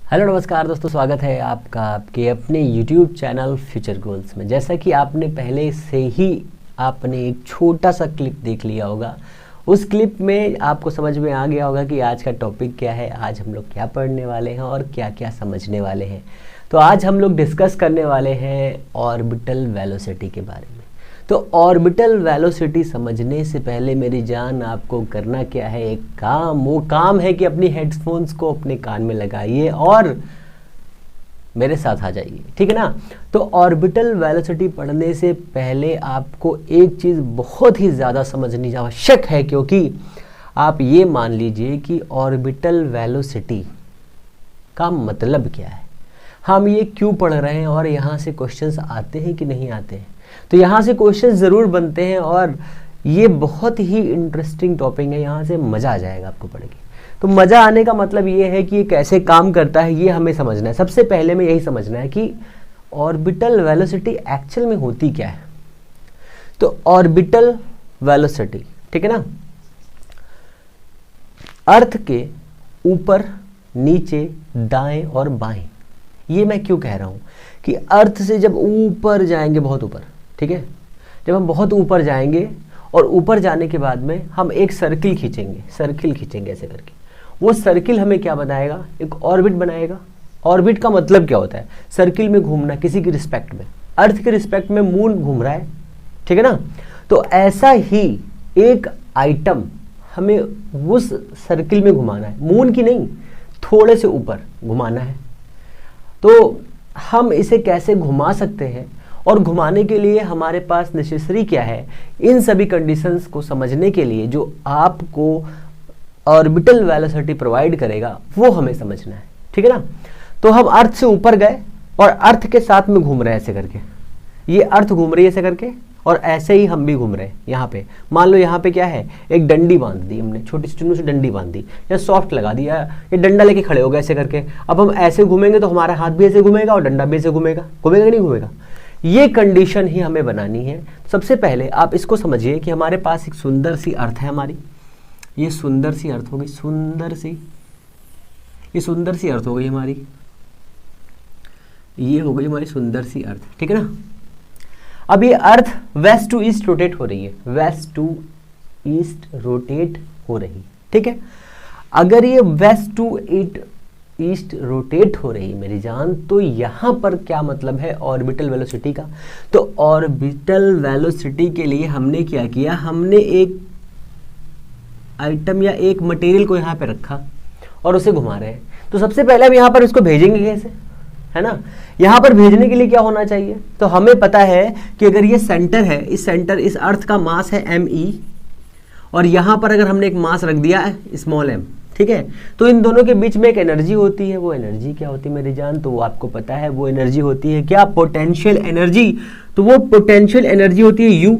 Hello नमस्कार दोस्तों, स्वागत है आपका आपके अपने YouTube चैनल फ्यूचर गोल्स में। जैसा कि आपने पहले से ही आपने एक छोटा सा क्लिप देख लिया होगा, उस क्लिप में आपको समझ में आ गया होगा कि आज का टॉपिक क्या है, आज हम लोग क्या पढ़ने वाले हैं और क्या क्या समझने वाले हैं। तो आज हम लोग डिस्कस करने वाले हैं ऑर्बिटल वेलोसिटी के बारे में। तो ऑर्बिटल वेलोसिटी समझने से पहले मेरी जान आपको करना क्या है, एक काम, वो काम है कि अपनी हेडफोन्स को अपने कान में लगाइए और मेरे साथ आ जाइए, ठीक है ना। तो ऑर्बिटल वेलोसिटी पढ़ने से पहले आपको एक चीज़ बहुत ही ज़्यादा समझनी आवश्यक है, क्योंकि आप ये मान लीजिए कि ऑर्बिटल वेलोसिटी का मतलब क्या है, हम ये क्यों पढ़ रहे हैं और यहाँ से क्वेश्चंस आते हैं कि नहीं आते हैं। तो यहाँ से क्वेश्चन ज़रूर बनते हैं और ये बहुत ही इंटरेस्टिंग टॉपिक है, यहाँ से मज़ा आ जाएगा आपको पढ़ के। तो मज़ा आने का मतलब ये है कि ये कैसे काम करता है, ये हमें समझना है। सबसे पहले में यही समझना है कि ऑर्बिटल वेलोसिटी एक्चुअल में होती क्या है। तो ऑर्बिटल वेलोसिटी, ठीक है ना, अर्थ के ऊपर, नीचे, दाएं और बाएं। ये मैं क्यों कह रहा हूँ कि अर्थ से जब ऊपर जाएंगे, बहुत ऊपर, ठीक है, जब हम बहुत ऊपर जाएंगे और ऊपर जाने के बाद में हम एक सर्किल खींचेंगे ऐसे करके, वो सर्किल हमें क्या बनाएगा, एक ऑर्बिट बनाएगा। ऑर्बिट का मतलब क्या होता है, सर्किल में घूमना किसी की रिस्पेक्ट में। अर्थ के रिस्पेक्ट में मून घूम रहा है, ठीक है ना। तो ऐसा ही एक आइटम हमें उस सर्किल में घुमाना है, मून की नहीं, थोड़े से ऊपर घुमाना है। तो हम इसे कैसे घुमा सकते हैं और घुमाने के लिए हमारे पास नेसेसरी क्या है, इन सभी कंडीशंस को समझने के लिए जो आपको ऑर्बिटल वेलोसिटी प्रोवाइड करेगा वो हमें समझना है, ठीक है ना। तो हम अर्थ से ऊपर गए और अर्थ के साथ में घूम रहे हैं ऐसे करके, ये अर्थ घूम रही है ऐसे करके और ऐसे ही हम भी घूम रहे हैं। यहाँ पे मान लो, यहाँ पे क्या है, एक डंडी बांध दी हमने, छोटी सी चुन्नू से डंडी बांध दी या सॉफ्ट लगा दिया, ये डंडा लेके खड़े हो गए ऐसे करके। अब हम ऐसे घूमेंगे तो हमारा हाथ भी ऐसे घूमेगा और डंडा भी ऐसे घूमेगा, घूमेगा कि नहीं घूमेगा। ये कंडीशन ही हमें बनानी है। सबसे पहले आप इसको समझिए कि हमारे पास एक सुंदर सी अर्थ है हमारी, ये सुंदर सी अर्थ हो गई, ये सुंदर सी अर्थ हो गई हमारी, ये हो गई हमारी सुंदर सी अर्थ, ठीक है ना। अब ये अर्थ वेस्ट टू ईस्ट रोटेट हो रही है, वेस्ट टू ईस्ट रोटेट हो रही, ठीक है। अगर ये वेस्ट टू ईस्ट रोटेट हो रही मेरी जान, तो यहाँ पर क्या मतलब है ऑर्बिटल वेलोसिटी का। तो ऑर्बिटल वेलोसिटी के लिए हमने क्या किया, हमने एक आइटम या एक मटेरियल को यहाँ पे रखा और उसे घुमा रहे हैं। तो सबसे पहले हम यहाँ पर उसको भेजेंगे कैसे, है ना। यहाँ पर भेजने के लिए क्या होना चाहिए, तो हमें पता है कि अगर ये सेंटर है, इस अर्थ का मास है me, और यहाँ पर अगर हमने एक मास रख दिया है स्मॉल m, ठीक है, तो इन दोनों के बीच में एक एनर्जी होती है। वो एनर्जी क्या होती है मेरी जान, तो वो आपको पता है, वो एनर्जी होती है क्या, पोटेंशियल एनर्जी। तो वो पोटेंशियल एनर्जी होती है U,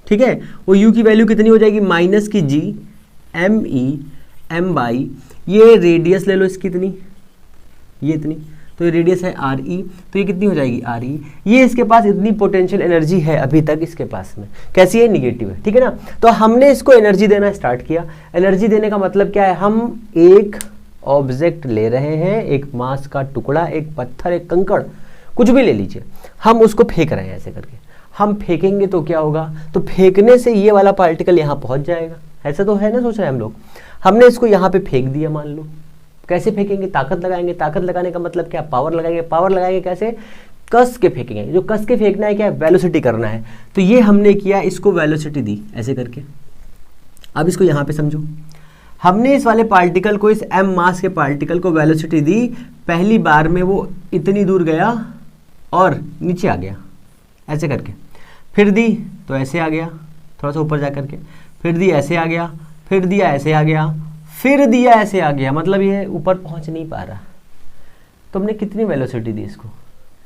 ठीक है। वो U की वैल्यू कितनी हो जाएगी, माइनस की G m बाई, ये रेडियस ले लो इसकी इतनी, ये इतनी, तो ये रेडियस है RE, तो ये कितनी हो जाएगी RE। ये इसके पास इतनी पोटेंशियल एनर्जी है अभी तक इसके पास में, कैसी है, निगेटिव है, ठीक है ना। तो हमने इसको एनर्जी देना स्टार्ट किया। एनर्जी देने का मतलब क्या है, हम एक ऑब्जेक्ट ले रहे हैं, एक मास का टुकड़ा, एक पत्थर, एक कंकड़, कुछ भी ले लीजिए, हम उसको फेंक रहे हैं ऐसे करके। हम फेंकेंगे तो क्या होगा, तो फेंकने से ये वाला पार्टिकल यहाँ पहुँच जाएगा, ऐसा तो है ना, सोच रहे हैं हम लोग। हमने इसको यहाँ पे फेंक दिया, मान लो। कैसे फेंकेंगे, ताकत लगाएंगे। ताकत लगाने का मतलब क्या, पावर लगाएंगे कैसे, कस के फेंकेंगे। जो कस के फेंकना है क्या है, वेलोसिटी करना है। तो ये हमने किया, इसको वेलोसिटी दी ऐसे करके। अब इसको यहाँ पे समझो, हमने इस वाले पार्टिकल को, इस m मास के पार्टिकल को वेलोसिटी दी। पहली बार में वो इतनी दूर गया और नीचे आ गया ऐसे करके, फिर दी तो ऐसे आ गया थोड़ा सा ऊपर जा करके, फिर दी ऐसे आ गया, फिर दिया ऐसे आ गया, फिर दिया ऐसे आ गया, मतलब ये ऊपर पहुंच नहीं पा रहा। तो हमने कितनी वेलोसिटी दी इसको,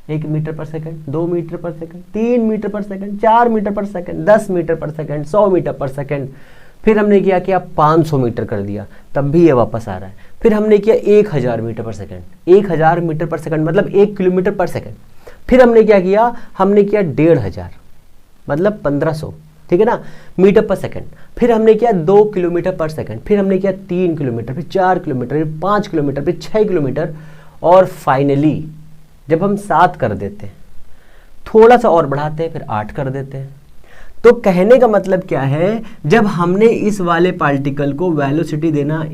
1 मीटर पर सेकंड, 2 मीटर पर सेकंड, 3 मीटर पर सेकंड, 4 मीटर पर सेकंड, 10 मीटर पर सेकंड, 100 मीटर पर सेकंड। फिर हमने किया कि 500 मीटर कर दिया, तब भी ये वापस आ रहा है। फिर हमने किया 1000 मीटर पर सेकंड, 1000 मीटर पर सेकंड मतलब 1 किलोमीटर पर सेकंड। फिर हमने क्या किया, हमने किया 1500 मतलब 1500, ठीक है ना, मीटर पर सेकंड। फिर हमने किया 2 किलोमीटर पर सेकंड, फिर हमने किया 3 किलोमीटर, फिर 4 किलोमीटर, फिर 5 किलोमीटर, फिर 6 किलोमीटर, और फाइनली जब हम 7 कर देते हैं, थोड़ा सा और बढ़ाते हैं, फिर 8 कर देते हैं। तो कहने का मतलब क्या है, जब हमने इस वाले पार्टिकल को वेलोसिटी देना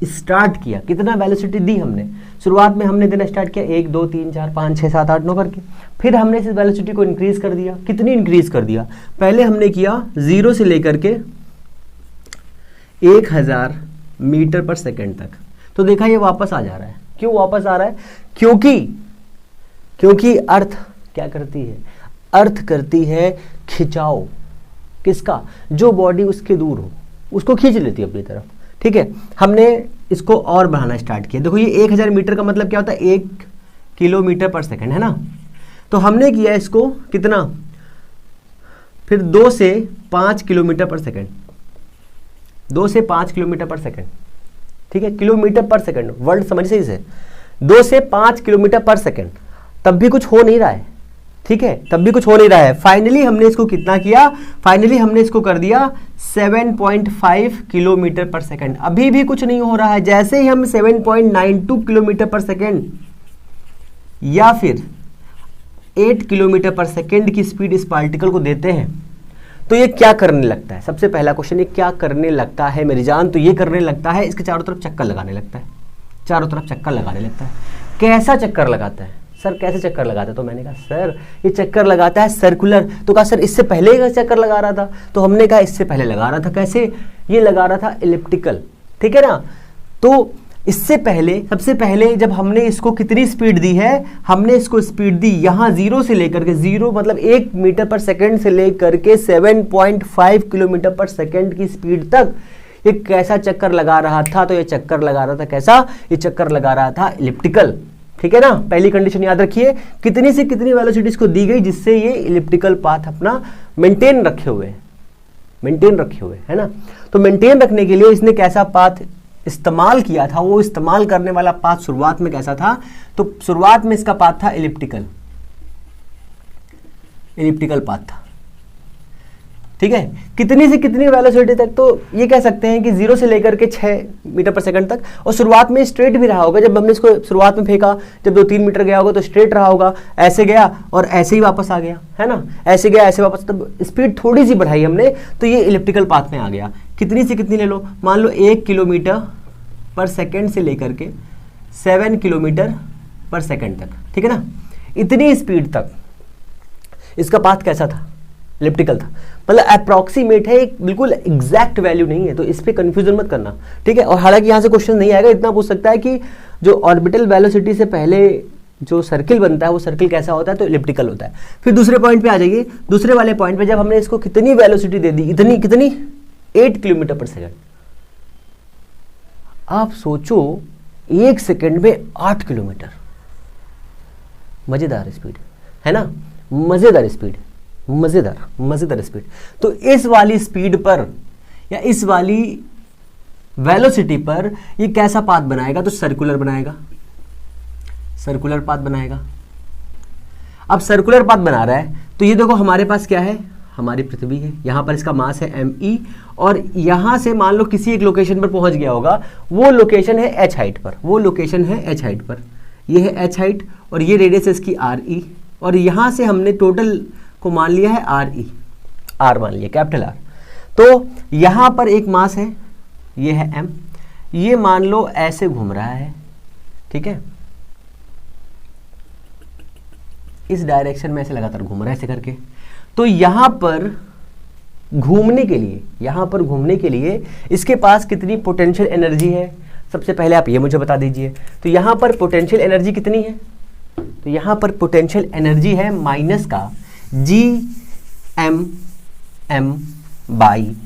स्टार्ट किया, कितना वेलोसिटी दी हमने, शुरुआत में हमने देना स्टार्ट किया 1 2 3 4 5 6 7 8 9 करके, फिर हमने इस वेलोसिटी को इंक्रीज कर दिया। कितनी इंक्रीज कर दिया, पहले हमने किया 0 से लेकर के 1000 मीटर पर सेकेंड तक। तो देखा ये वापस आ जा रहा है। क्यों वापस आ रहा है? क्योंकि अर्थ क्या करती है, अर्थ करती है खिंचाव। किसका? जो बॉडी उसके दूर हो उसको खींच लेती है अपनी तरफ। ठीक है, हमने इसको और बढ़ाना स्टार्ट किया। देखो ये 1000 मीटर का मतलब क्या होता है, 1 किलोमीटर पर सेकंड, है ना। तो हमने किया इसको कितना, फिर 2 से 5 किलोमीटर पर सेकंड, 2 से 5 किलोमीटर पर सेकंड। ठीक है, किलोमीटर पर सेकंड, वर्ड समझ सही से, 2 से 5 किलोमीटर पर सेकंड, तब भी कुछ हो नहीं रहा है। ठीक है, तब भी कुछ हो नहीं रहा है। फाइनली हमने इसको कितना किया, फाइनली हमने इसको कर दिया 7.5 किलोमीटर पर सेकंड। अभी भी कुछ नहीं हो रहा है। जैसे ही हम 7.92 किलोमीटर पर सेकंड या फिर 8 किलोमीटर पर सेकंड की स्पीड इस पार्टिकल को देते हैं, तो ये क्या करने लगता है? सबसे पहला क्वेश्चन, ये क्या करने लगता है मेरी जान? तो ये करने लगता है, इसके चारों तरफ चक्कर लगाने लगता है, चारों तरफ चक्कर लगाने लगता है। कैसा चक्कर लगाता है? सर कैसे चक्कर लगाता है? तो मैंने कहा सर ये चक्कर लगाता है सर्कुलर। तो कहा सर इससे पहले ही चक्कर लगा रहा था? तो हमने कहा इससे पहले लगा रहा था। कैसे? ये लगा रहा था इलिप्टिकल। ठीक है ना। तो इससे पहले, सबसे पहले जब हमने इसको कितनी स्पीड दी है, हमने इसको स्पीड दी यहाँ 0 से लेकर के, 0 मतलब 1 मीटर पर सेकंड से लेकर के 7.5 किलोमीटर पर सेकंड की स्पीड तक ये कैसा चक्कर लगा रहा था? तो ये चक्कर लगा रहा था कैसा? ये चक्कर लगा रहा था इलिप्टिकल। ठीक है ना। पहली कंडीशन याद रखिए, कितनी से कितनी वेलोसिटी इसको दी गई जिससे ये इलिप्टिकल पाथ अपना मेंटेन रखे हुए है ना। तो मेंटेन रखने के लिए इसने कैसा पाथ इस्तेमाल किया था? वो इस्तेमाल करने वाला पाथ शुरुआत में कैसा था? तो शुरुआत में इसका पाथ था इलिप्टिकल पाथ था। ठीक है, कितनी से कितनी वेलोसिटी तक? तो ये कह सकते हैं कि 0 से लेकर के 6 मीटर पर सेकंड तक। और शुरुआत में स्ट्रेट भी रहा होगा, जब हमने इसको शुरुआत में फेंका, जब 2-3 मीटर गया होगा तो स्ट्रेट रहा होगा, ऐसे गया और ऐसे ही वापस आ गया, है ना, ऐसे गया ऐसे वापस। तब स्पीड थोड़ी सी बढ़ाई हमने तो ये इलिप्टिकल पाथ में आ गया। कितनी से कितनी ले लो, मान लो 1 किलोमीटर पर सेकेंड से लेकर के 7 किलोमीटर पर सेकेंड तक। ठीक है ना, इतनी स्पीड तक इसका पाथ कैसा था? इलिप्टिकल था। मतलब अप्रॉक्सीमेट है, एक बिल्कुल एग्जैक्ट वैल्यू नहीं है, तो इस पे कंफ्यूजन मत करना। ठीक है, और हालांकि यहाँ से क्वेश्चन नहीं आएगा, इतना पूछ सकता है कि जो ऑर्बिटल वेलोसिटी से पहले जो सर्किल बनता है वो सर्किल कैसा होता है? तो इलिप्टिकल होता है। फिर दूसरे पॉइंट पे आ जाइए। दूसरे वाले पॉइंट पे जब हमने इसको कितनी वेलोसिटी दे दी, इतनी कितनी, 8 किलोमीटर पर सेकेंड। आप सोचो 1 सेकेंड में 8 किलोमीटर, मजेदार स्पीड है ना, मजेदार स्पीड, मजेदार स्पीड। तो इस वाली स्पीड पर या इस वाली वेलोसिटी पर ये कैसा पाथ बनाएगा? तो सर्कुलर बनाएगा, सर्कुलर पाथ बनाएगा। अब सर्कुलर पाथ बना रहा है तो ये देखो हमारे पास क्या है, हमारी पृथ्वी है, यहां पर इसका मास है me, और यहां से मान लो किसी एक लोकेशन पर पहुंच गया होगा, वो लोकेशन है h हाइट पर, वो लोकेशन है h हाइट पर, ये है h हाइट और ये रेडियस है इसकी re, और यहां से हमने टोटल को मान लिया है re, r मान लिया, कैपिटल R। तो यहां पर एक मास है, ये है m, ये मान लो ऐसे घूम रहा है, ठीक है, इस डायरेक्शन में ऐसे लगातार घूम रहा है ऐसे करके। तो यहां पर घूमने के लिए इसके पास कितनी पोटेंशियल एनर्जी है? सबसे पहले आप ये मुझे बता दीजिए। तो यहां पर पोटेंशियल एनर्जी कितनी है? तो यहां पर पोटेंशियल एनर्जी है माइनस का Gm बाई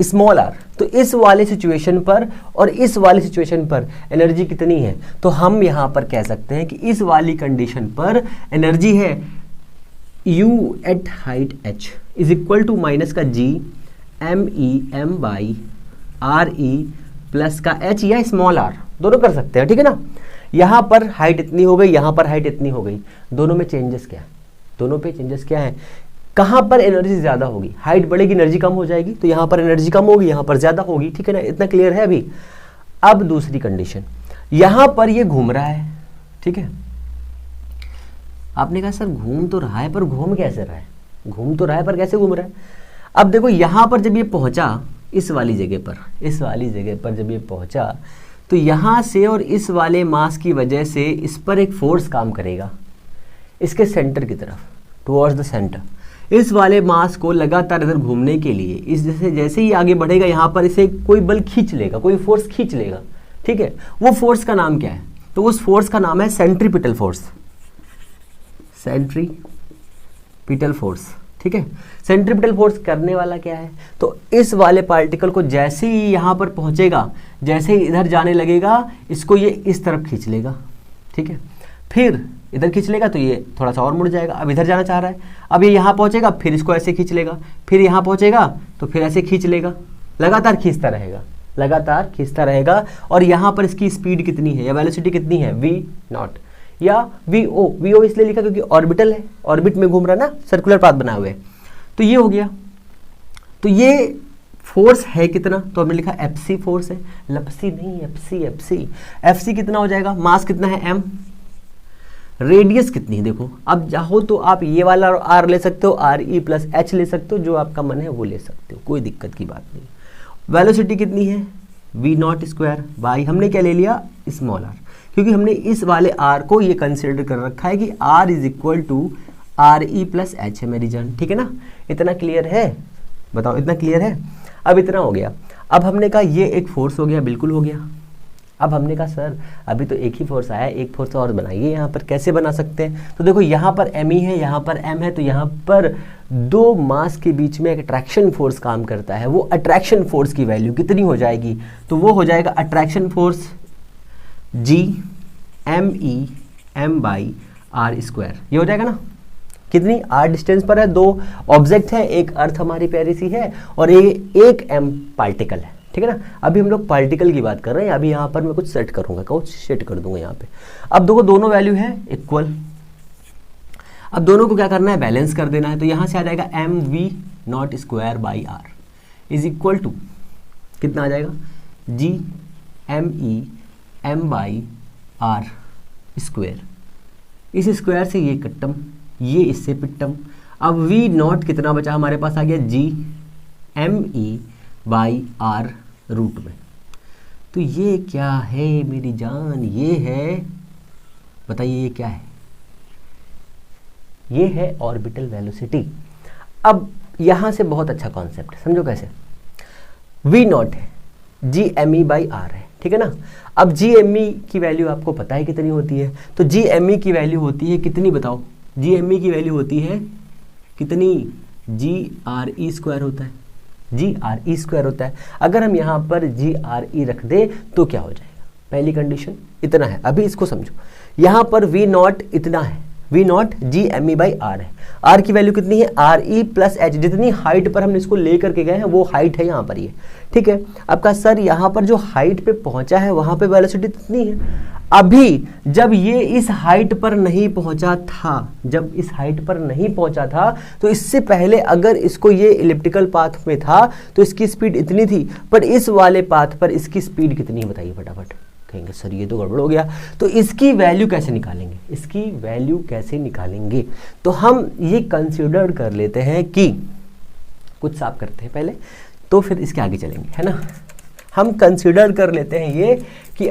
स्मॉल r। तो इस वाले सिचुएशन पर और इस वाले सिचुएशन पर एनर्जी कितनी है? तो हम यहां पर कह सकते हैं कि इस वाली कंडीशन पर एनर्जी है U at height h is equal to minus का Gm बाई RE प्लस का h या स्मॉल r, दोनों कर सकते हैं, ठीक है ना। यहां पर हाइट इतनी हो गई, यहां पर हाइट इतनी हो गई, दोनों में चेंजेस क्या है? दोनों पे चेंजेस क्या है? कहां पर एनर्जी ज्यादा होगी? हाइट बढ़ेगी एनर्जी कम हो जाएगी, तो यहां पर एनर्जी कम होगी, यहां पर ज्यादा होगी, ठीक है ना, इतना क्लियर है अभी। अब दूसरी कंडीशन, यहां पर ये घूम रहा है, ठीक है। आपने कहा सर घूम तो रहा है पर घूम कैसे रहा है, घूम तो रहा है पर कैसे घूम रहा है। अब देखो यहाँ पर जब ये पहुँचा इस वाली जगह पर, इस वाली जगह पर जब ये पहुँचा तो यहाँ से और इस वाले मास की वजह से इस पर एक फोर्स काम करेगा इसके सेंटर की तरफ, टुवर्ड्स द सेंटर। इस वाले मास को लगातार इधर घूमने के लिए इस जैसे ही आगे बढ़ेगा यहाँ पर इसे कोई बल खींच लेगा, कोई फोर्स खींच लेगा, ठीक है। वो फोर्स का नाम क्या है, तो उस फोर्स का नाम है सेंट्रीपिटल फोर्स, सेंट्रीपिटल फोर्स, ठीक है। सेंट्रीपिटल फोर्स करने वाला क्या है, तो इस वाले पार्टिकल को जैसे ही यहाँ पर पहुँचेगा, जैसे ही इधर जाने लगेगा, इसको ये इस तरफ खींच लेगा, ठीक है। फिर इधर खींच लेगा तो ये थोड़ा सा और मुड़ जाएगा, अब इधर जाना चाह रहा है, अब ये यहाँ पहुँचेगा फिर इसको ऐसे खींच लेगा, फिर यहाँ पहुँचेगा तो फिर ऐसे खींच लेगा, लगातार खींचता रहेगा, लगातार खींचता रहेगा। और यहाँ पर इसकी स्पीड कितनी है या वेलोसिटी कितनी है, v0 या vo इसलिए लिखा क्योंकि ऑर्बिटल है, ऑर्बिट में घूम रहा है ना, सर्कुलर पाथ बनाए हुए। तो ये हो गया, तो ये फोर्स है कितना, तो हमने लिखा एफसी फोर्स है, लपसी नहीं एफसी कितना हो जाएगा, मास कितना है m, रेडियस कितनी है देखो। अब चाहो तो आप ये वाला r ले सकते हो, RE + h ले सकते हो, जो आपका मन है वो ले सकते हो, कोई दिक्कत की बात नहीं। वेलोसिटी कितनी है, v0² बाई हमने क्या ले लिया, स्मॉल r, क्योंकि हमने इस वाले r को ये कंसिडर कर रखा है कि r = RE + h है मेरी जान, ठीक है ना। इतना क्लियर है, बताओ इतना क्लियर है। अब इतना हो गया। अब हमने कहा ये एक फोर्स हो गया, बिल्कुल हो गया। अब हमने कहा सर अभी तो एक ही फोर्स आया, एक फोर्स और बनाइए यहाँ पर, कैसे बना सकते हैं। तो देखो यहाँ पर ME है, यहाँ पर M है, तो यहाँ पर दो मास के बीच में एक अट्रैक्शन फोर्स काम करता है। वो अट्रैक्शन फोर्स की वैल्यू कितनी हो जाएगी, तो वो हो जाएगा अट्रैक्शन फोर्स GME m/r², ये हो जाएगा ना। कितनी r डिस्टेंस पर है, दो ऑब्जेक्ट है, एक अर्थ हमारी प्यारी सी है और ये एक m पार्टिकल है, ठीक है ना। अभी हम लोग पार्टिकल की बात कर रहे हैं, अभी यहाँ पर मैं कुछ सेट करूँगा, कुछ सेट कर दूंगा यहाँ पे। अब देखो दोनों वैल्यू है इक्वल, अब दोनों को क्या करना है, बैलेंस कर देना है। तो यहाँ से आ जाएगा mv0² r is equal to कितना आ जाएगा, GME m/r²। इस स्क्वायर से ये कट्टम, ये इससे पिट्टम। अब v0 कितना बचा हमारे पास, आ गया GME/r रूट में। तो ये क्या है मेरी जान, ये है, बताइए ये क्या है, ये है ऑर्बिटल वेलोसिटी। अब यहां से बहुत अच्छा कॉन्सेप्ट है, समझो कैसे। v0 है, GME/r है, ठीक है ना। अब GME की वैल्यू आपको पता है कितनी होती है, तो GME की वैल्यू होती है कितनी, बताओ। GME की वैल्यू होती है कितनी, GRE² होता है, GRE² होता है। अगर हम यहाँ पर GRE रख दे तो क्या हो जाएगा, पहली कंडीशन इतना है। अभी इसको समझो, यहाँ पर v0 इतना है, v0 GME/r है, r की वैल्यू कितनी है, RE + h, जितनी हाइट पर हम इसको लेकर के गए हैं वो हाइट है यहाँ पर ये, ठीक है। आपका सर यहाँ पर जो हाइट पे पहुँचा है वहाँ पे वेलोसिटी कितनी है। अभी जब ये इस हाइट पर नहीं पहुँचा था, जब इस हाइट पर नहीं पहुँचा था, तो इससे पहले अगर इसको ये इलिप्टिकल पाथ में था तो इसकी स्पीड इतनी थी, पर इस वाले पाथ पर इसकी स्पीड कितनी है, बताइए फटाफट। कहेंगे सर ये तो गड़बड़ हो गया, तो इसकी वैल्यू कैसे निकालेंगे, इसकी वैल्यू कैसे निकालेंगे। तो हम ये कंसिडर कर लेते हैं कि कुछ साफ करते हैं पहले, तो फिर इसके आगे चलेंगे, है ना। हम कंसिडर कर लेते हैं ये कि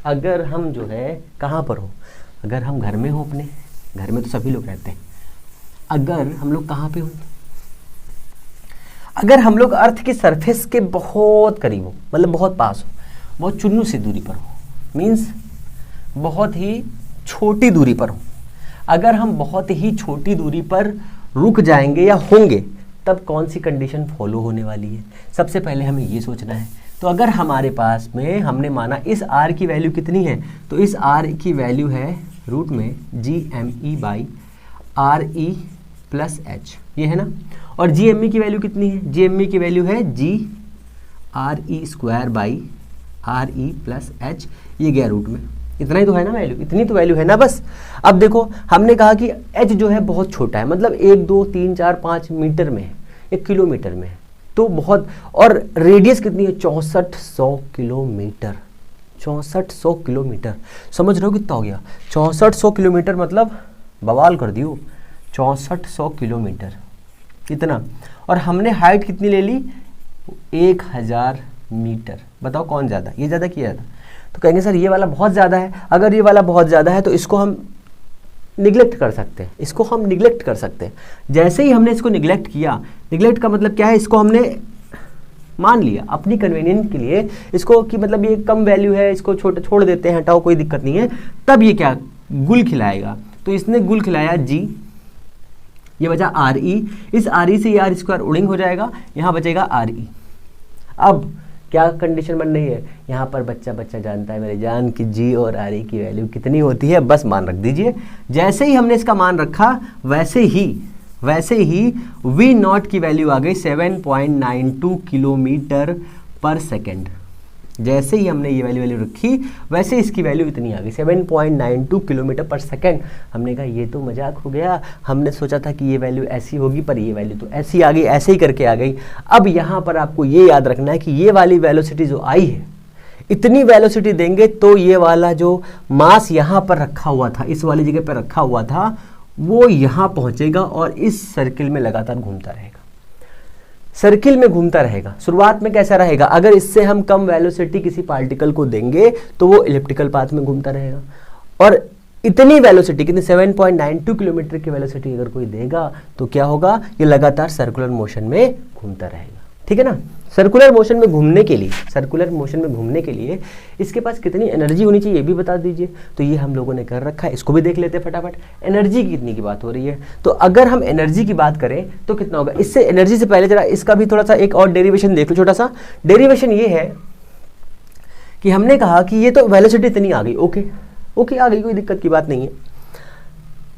अगर हम जो है कहाँ पर हो, अगर हम घर में हो, अपने घर में तो सभी लोग रहते हैं, अगर हम लोग कहाँ पे हो, अगर हम लोग अर्थ की सरफेस के बहुत करीब हो, मतलब बहुत पास हो, बहुत चुन्नू सी दूरी पर हो, मीन्स बहुत ही छोटी दूरी पर हो। अगर हम बहुत ही छोटी दूरी पर रुक जाएंगे या होंगे, तब कौन सी कंडीशन फॉलो होने वाली है, सबसे पहले हमें ये सोचना है। तो अगर हमारे पास में हमने माना इस r की वैल्यू कितनी है, तो इस r की वैल्यू है रूट में GME/RE + h, ये है ना। और GME की वैल्यू कितनी है, GME की वैल्यू है GRE² + h, ये गया रूट में। इतना ही तो है ना वैल्यू, इतनी तो वैल्यू है ना बस। अब देखो हमने कहा कि h जो है बहुत छोटा है, मतलब 1 2 3 4 5 मीटर में है, 1 किलोमीटर में है, तो बहुत। और रेडियस कितनी है, 6400 किलोमीटर, 6400 किलोमीटर। समझ रहे हो कितना हो गया? 6400 किलोमीटर मतलब बवाल कर दियो, 6400 किलोमीटर इतना। और हमने हाइट कितनी ले ली? 1000 मीटर। बताओ कौन ज़्यादा, ये ज़्यादा कि ज़्यादा? तो कहेंगे सर ये वाला बहुत ज़्यादा है। अगर ये वाला बहुत ज़्यादा है तो इसको हम निगलेक्ट कर सकते हैं, इसको हम निगलेक्ट कर सकते हैं। जैसे ही हमने इसको निगलेक्ट किया, निगलेक्ट का मतलब क्या है, इसको हमने मान लिया अपनी कन्वीनियंस के लिए इसको कि मतलब ये कम वैल्यू है, इसको छोड़ देते हैं, हटाओ कोई दिक्कत नहीं है। तब ये क्या गुल खिलाएगा? तो इसने गुल खिलाया जी, ये बचा आर ई। इस आर ई से ये आर स्क्वायर उड़िंग हो जाएगा, यहाँ बचेगा आर ई। अब क्या कंडीशन बन रही है यहाँ पर? बच्चा जानता है मेरे जान की जी और आर ई की वैल्यू कितनी होती है, बस मान रख दीजिए। जैसे ही हमने इसका मान रखा वैसे ही वी नॉट की वैल्यू आ गई 7.92 किलोमीटर पर सेकेंड। जैसे ही हमने ये वैल्यू रखी वैसे इसकी वैल्यू इतनी आ गई 7.92 किलोमीटर पर सेकेंड। हमने कहा ये तो मजाक हो गया, हमने सोचा था कि ये वैल्यू ऐसी होगी पर ये वैल्यू तो ऐसी आ गई, ऐसे ही करके आ गई। अब यहाँ पर आपको ये याद रखना है कि ये वाली वेलोसिटी जो आई है, इतनी वेलोसिटी देंगे तो ये वाला जो मास यहाँ पर रखा हुआ था, इस वाली जगह पर रखा हुआ था, वो यहाँ पहुँचेगा और इस सर्किल में लगातार घूमता रहेगा, सर्किल में घूमता रहेगा। शुरुआत में कैसा रहेगा? अगर इससे हम कम वेलोसिटी किसी पार्टिकल को देंगे तो वो इलिप्टिकल पाथ में घूमता रहेगा। और इतनी वेलोसिटी, कितनी 7.92 किलोमीटर की वेलोसिटी अगर कोई देगा तो क्या होगा? ये लगातार सर्कुलर मोशन में घूमता रहेगा। ठीक है ना? सर्कुलर मोशन में घूमने के लिए इसके पास कितनी एनर्जी होनी चाहिए ये भी बता दीजिए। तो ये हम लोगों ने कर रखा है, इसको भी देख लेते हैं फटाफट। एनर्जी कितनी की बात हो रही है, तो अगर हम एनर्जी की बात करें तो कितना होगा? इससे एनर्जी से पहले जरा इसका भी थोड़ा सा एक और डेरिवेशन देख लो, छोटा सा डेरिवेशन ये है कि हमने कहा कि ये तो वेलोसिटी इतनी आ गई, ओके आ गई, कोई दिक्कत की बात नहीं है।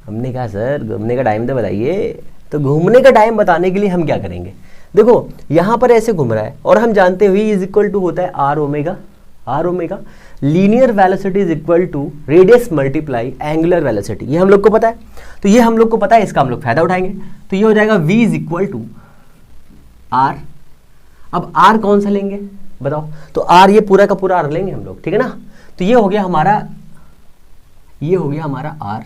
हमने कहा सर घूमने का टाइम तो बताइए। तो घूमने का टाइम बताने के लिए हम क्या करेंगे? देखो यहाँ पर ऐसे घूम रहा है और हम जानते हुए इज इक्वल टू होता है R omega. Linear velocity is equal to radius multiply angular velocity, ये हम लोग को पता है। तो ये हम लोग को पता है, इसका हम लोग फायदा उठाएंगे। तो ये हो जाएगा v is equal to R. अब आर कौन सा लेंगे बताओ? तो आर ये पूरा का पूरा आर लेंगे हम लोग, ठीक है ना? तो ये हो गया हमारा आर।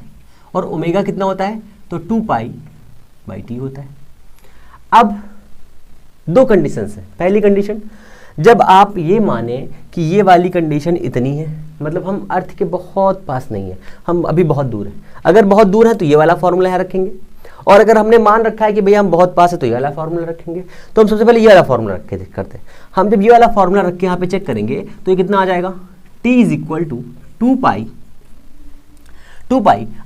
और ओमेगा कितना होता है? तो 2π/t होता है। अब दो कंडीशंस है। पहली कंडीशन, जब आप ये माने कि ये वाली कंडीशन इतनी है, मतलब हम अर्थ के बहुत पास नहीं है, हम अभी बहुत दूर हैं। अगर बहुत दूर है तो ये वाला फॉर्मूला यहाँ रखेंगे, और अगर हमने मान रखा है कि भैया हम बहुत पास है तो ये वाला फॉर्मूला रखेंगे। तो हम सबसे पहले ये वाला फॉर्मूला रख के करते हैं। हम जब ये वाला फॉर्मूला रख के यहाँ पे चेक करेंगे तो ये कितना आ जाएगा? t is equal to 2π।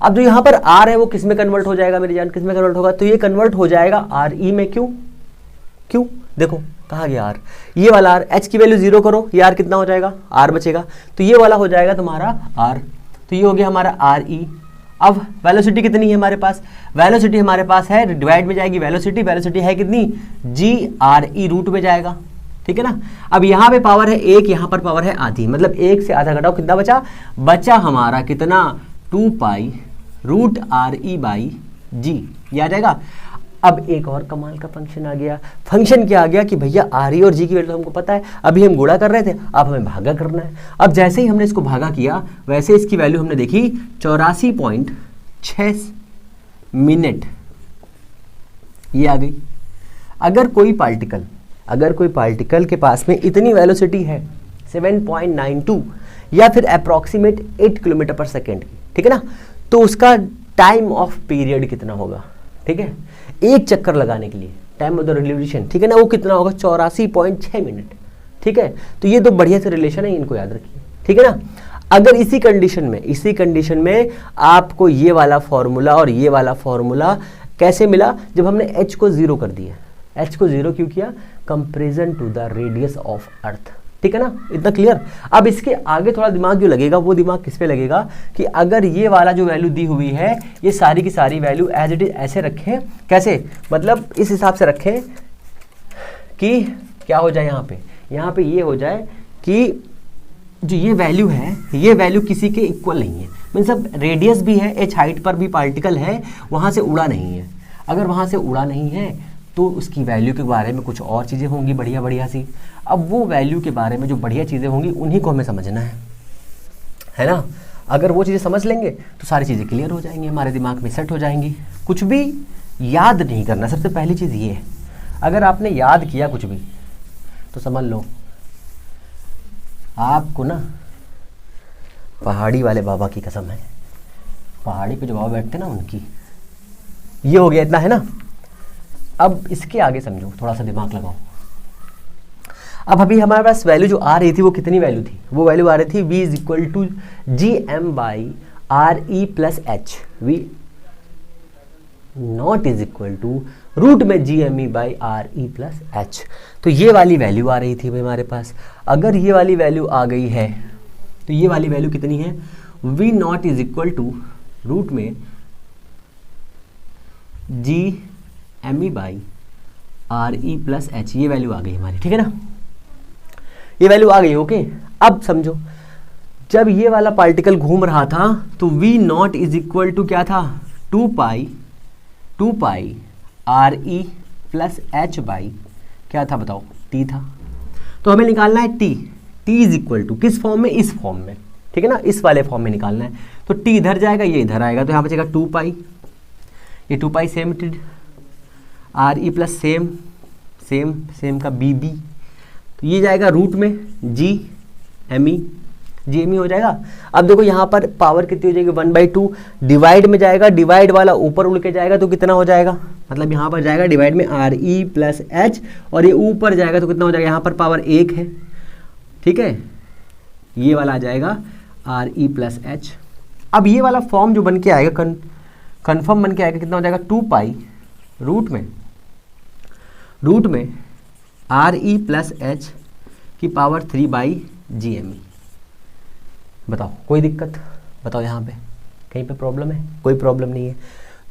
अब जो यहाँ पर r है वो किस में कन्वर्ट हो जाएगा मेरी जान? किस में कन्वर्ट होगा? तो ये कन्वर्ट हो जाएगा RE में। क्यों? देखो कहाँ गया R? ये वाला R, H की वैल्यू 0 करो, ये R कितना हो जाएगा? R बचेगा। तो ये वाला हो जाएगा तुम्हारा R। तो ये हो गया हमारा RE। अब वेलोसिटी कितनी है हमारे पास? वेलोसिटी हमारे पास है, डिवाइड में जाएगी वेलोसिटी है कितनी? GRE रूट में जाएगा, ठीक है ना? अब यहाँ पे पावर है 1, यहाँ पर पावर है आधी, मतलब 1 से आधा घटाओ, कितना बचा हमारा कितना? 2π√RE/g, ये आ जाएगा। अब एक और कमाल का फंक्शन आ गया। फंक्शन क्या आ गया कि भैया आर ई और जी की वैल्यू हमको पता है, अभी हम गुणा कर रहे थे, अब हमें भागा करना है। अब जैसे ही हमने इसको भागा किया वैसे इसकी वैल्यू हमने देखी 84.6 मिनट, ये आ गई। अगर कोई पार्टिकल के पास में इतनी वेलोसिटी है 7.92 या फिर अप्रॉक्सीमेट 8 किलोमीटर पर सेकेंड की, ठीक है ना, तो उसका टाइम ऑफ पीरियड कितना होगा? ठीक है, एक चक्कर लगाने के लिए टाइम ऑफ द रिवोल्यूशन, ठीक है ना, वो कितना होगा? 84.6 मिनट। ठीक है, तो ये दो बढ़िया से रिलेशन है, इनको याद रखिए, ठीक है ना। अगर इसी कंडीशन में आपको ये वाला फॉर्मूला और ये वाला फॉर्मूला कैसे मिला? जब हमने h को 0 कर दिया। h को 0 क्यों किया? Comparison to the radius of earth, ठीक है ना, इतना क्लियर। अब इसके आगे थोड़ा दिमाग जो लगेगा वो दिमाग किस पे लगेगा कि अगर ये वाला जो वैल्यू दी हुई है ये सारी की सारी वैल्यू एज इट इज ऐसे रखें। कैसे? मतलब इस हिसाब से रखें कि क्या हो जाए, यहाँ पे ये हो जाए कि जो ये वैल्यू है ये वैल्यू किसी के इक्वल नहीं है। मीन सब रेडियस भी है, h हाइट पर भी पार्टिकल है, वहाँ से उड़ा नहीं है। अगर वहाँ से उड़ा नहीं है तो उसकी वैल्यू के बारे में कुछ और चीज़ें होंगी बढ़िया सी। अब वो वैल्यू के बारे में जो बढ़िया चीज़ें होंगी उन्हीं को हमें समझना है। है ना। अगर वो चीज़ें समझ लेंगे तो सारी चीज़ें क्लियर हो जाएंगी, हमारे दिमाग में सेट हो जाएंगी। कुछ भी याद नहीं करना, सबसे पहली चीज़ ये है। अगर आपने याद किया कुछ भी तो समझ लो आपको ना पहाड़ी वाले बाबा की कसम है, पहाड़ी पे जो बाबा बैठते ना उनकी। ये हो गया, इतना है ना। अब इसके आगे समझो, थोड़ा सा दिमाग लगाओ। अब अभी हमारे पास वैल्यू जो आ रही थी वो कितनी वैल्यू थी? वो वैल्यू आ रही थी v is equal to G M by R E plus H, V not is equal to root में G M E by R E plus H. तो ये वाली वैल्यू आ रही थी भाई हमारे पास। अगर ये वाली वैल्यू आ गई है तो ये वाली वैल्यू कितनी है? V not is equal to root में G M E by R E plus H, ये वैल्यू आ गई हमारी, ठीक है ना। ये वैल्यू आ गई, ओके। अब समझो, जब ये वाला पार्टिकल घूम रहा था तो V not is equal to क्या था? 2 pi R E plus H by क्या था बताओ? टी था। तो हमें निकालना है T. T is equal to किस फॉर्म में? इस फॉर्म में, ठीक है ना, इस वाले फॉर्म में निकालना है। तो टी इधर जाएगा, ये इधर आएगा, तो यहाँ बचेगा 2 पाई, ये 2 पाई same are E plus same का बी बी, तो ये जाएगा रूट में जी एम ई हो जाएगा। अब देखो यहाँ पर पावर कितनी हो जाएगी? 1/2। डिवाइड में जाएगा, डिवाइड वाला ऊपर उड़ के जाएगा तो कितना हो जाएगा? मतलब यहाँ पर जाएगा डिवाइड में आर ई प्लस एच, और ये ऊपर जाएगा तो कितना हो जाएगा? यहाँ पर पावर 1 है, ठीक है। ये वाला आ जाएगा आर ई प्लस एच। अब ये वाला फॉर्म जो बन के आएगा, कन्फर्म बन के आएगा, कितना हो जाएगा? 2 पाई रूट में आर ई प्लस एच की power 3 by G M E. बताओ कोई दिक्कत? बताओ यहाँ पे कहीं पे प्रॉब्लम है? कोई प्रॉब्लम नहीं है।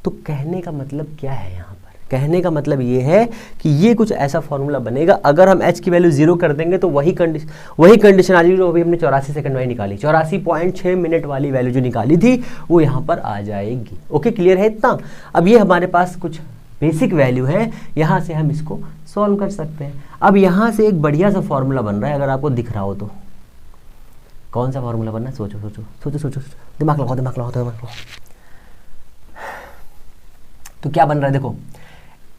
तो कहने का मतलब क्या है यहाँ पर? कहने का मतलब ये है कि ये कुछ ऐसा फॉर्मूला बनेगा, अगर हम h की वैल्यू 0 कर देंगे तो वही कंडीशन आ जाएगी जो अभी हमने 84 सेकंड वाली निकाली, 84.6 मिनट वाली वैल्यू जो निकाली थी वो यहाँ पर आ जाएगी। ओके, क्लियर है इतना? अब ये हमारे पास कुछ बेसिक वैल्यू है, यहाँ से हम इसको सॉल्व कर सकते हैं। अब यहाँ से एक बढ़िया सा फॉर्मूला बन रहा है, अगर आपको दिख रहा हो तो। कौन सा फॉर्मूला बनना है? सोचो सोचो सोचो सोचो, दिमाग लगाओ। तो क्या बन रहा है देखो,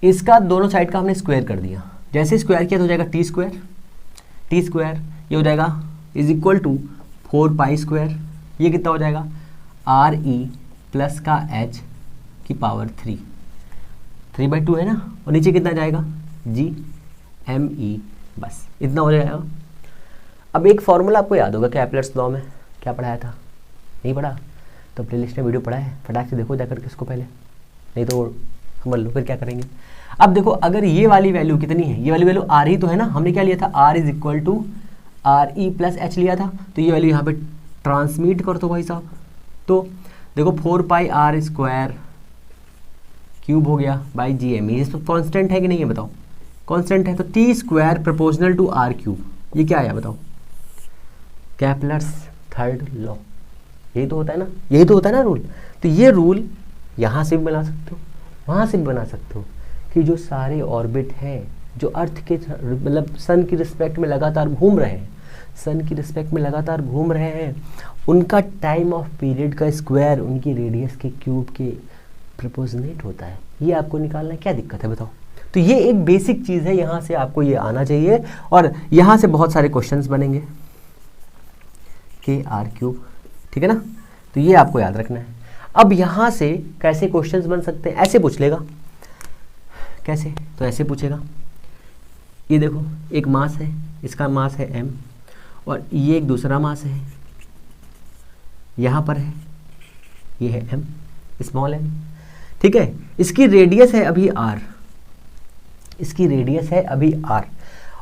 इसका दोनों साइड का हमने स्क्वायर कर दिया। जैसे स्क्वायर किया तो हो जाएगा टी स्क्वायर, ये हो जाएगा is equal to 4 pi square, ये कितना हो जाएगा? आर ई प्लस का एच की पावर 3/2 है ना, और नीचे कितना जाएगा? जी एम ई, बस इतना हो जाएगा। अब एक फॉर्मूला आपको याद होगा कैपलर्स लॉ में, क्या पढ़ाया था? नहीं पढ़ा? तो प्लेलिस्ट में वीडियो पढ़ा है, फटाक से देखो जाकर के इसको पहले, नहीं तो समझ लो फिर क्या करेंगे। अब देखो, अगर ये वाली वैल्यू कितनी है? ये वाली वैल्यू आर ही तो है ना, हमने क्या लिया था? R is equal to R E plus H लिया था, तो ये वैल्यू यहाँ पे ट्रांसमिट कर दो भाई साहब। तो देखो 4 पाई आर स्क्वायर क्यूब हो गया बाई जी एम ई, इस पर कॉन्स्टेंट है कि नहीं है बताओ? कॉन्स्टेंट है, तो T square proportional to R cube, ये क्या आया बताओ? Kepler's third law. यही तो होता है ना, यही तो होता है ना रूल। तो ये रूल यहाँ से भी बना सकते हो, वहाँ से भी बना सकते हो, कि जो सारे ऑर्बिट हैं जो अर्थ के मतलब सन की रिस्पेक्ट में लगातार घूम रहे हैं, उनका टाइम ऑफ पीरियड का स्क्वायर उनकी रेडियस के क्यूब के प्रोपोर्शनेट होता है। ये आपको निकालना है, क्या दिक्कत है बताओ? तो ये एक बेसिक चीज़ है, यहाँ से आपको ये आना चाहिए, और यहाँ से बहुत सारे क्वेश्चंस बनेंगे के आर क्यूब, ठीक है ना। तो ये आपको याद रखना है। अब यहाँ से कैसे क्वेश्चंस बन सकते हैं? ऐसे पूछ लेगा। कैसे? तो ऐसे पूछेगा, ये देखो एक मास है, इसका मास है m, और ये एक दूसरा मास है, यहाँ पर है, ये है m, स्मॉल m, ठीक है। इसकी रेडियस है अभी r,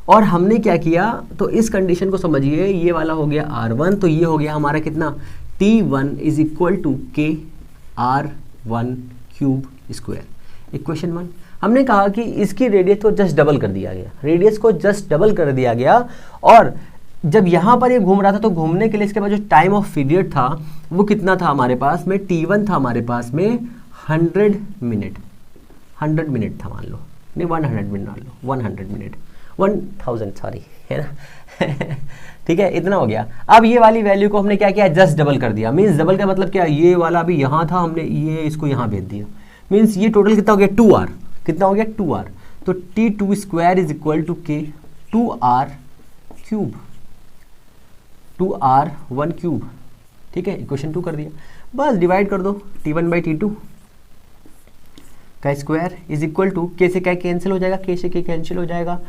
और हमने क्या किया? तो इस कंडीशन को समझिए, ये वाला हो गया r1, तो ये हो गया हमारा कितना? t1 इज इक्वल टू के r1 क्यूब स्क्वायर। इक्वेशन 1 हमने कहा कि इसकी रेडियस को जस्ट डबल कर दिया गया, और जब यहाँ पर ये घूम रहा था तो घूमने के लिए इसके बाद जो टाइम ऑफ पीरियड था वो कितना था हमारे पास में? t1 था हमारे पास में 100 मिनट था, मान लो, नहीं 100 मिनट मान लो, 100 मिनट, 1000 सॉरी, है ना ठीक है, इतना हो गया। अब ये वाली वैल्यू को हमने क्या किया, जस्ट डबल कर दिया। मीन्स डबल का मतलब क्या, ये वाला अभी यहाँ था, हमने ये इसको यहाँ भेज दिया। मीन्स ये टोटल कितना हो गया, 2r। कितना हो गया, 2r। तो T2 square is equal to के 2r क्यूब, 2r1 क्यूब। ठीक है, इक्वेशन 2 कर दिया। बस डिवाइड कर दो, T1 बाई T2 का स्क्वायर इज इक्वल टू, के से क्या कैंसिल हो जाएगा, के से के कैंसिल हो जाएगा,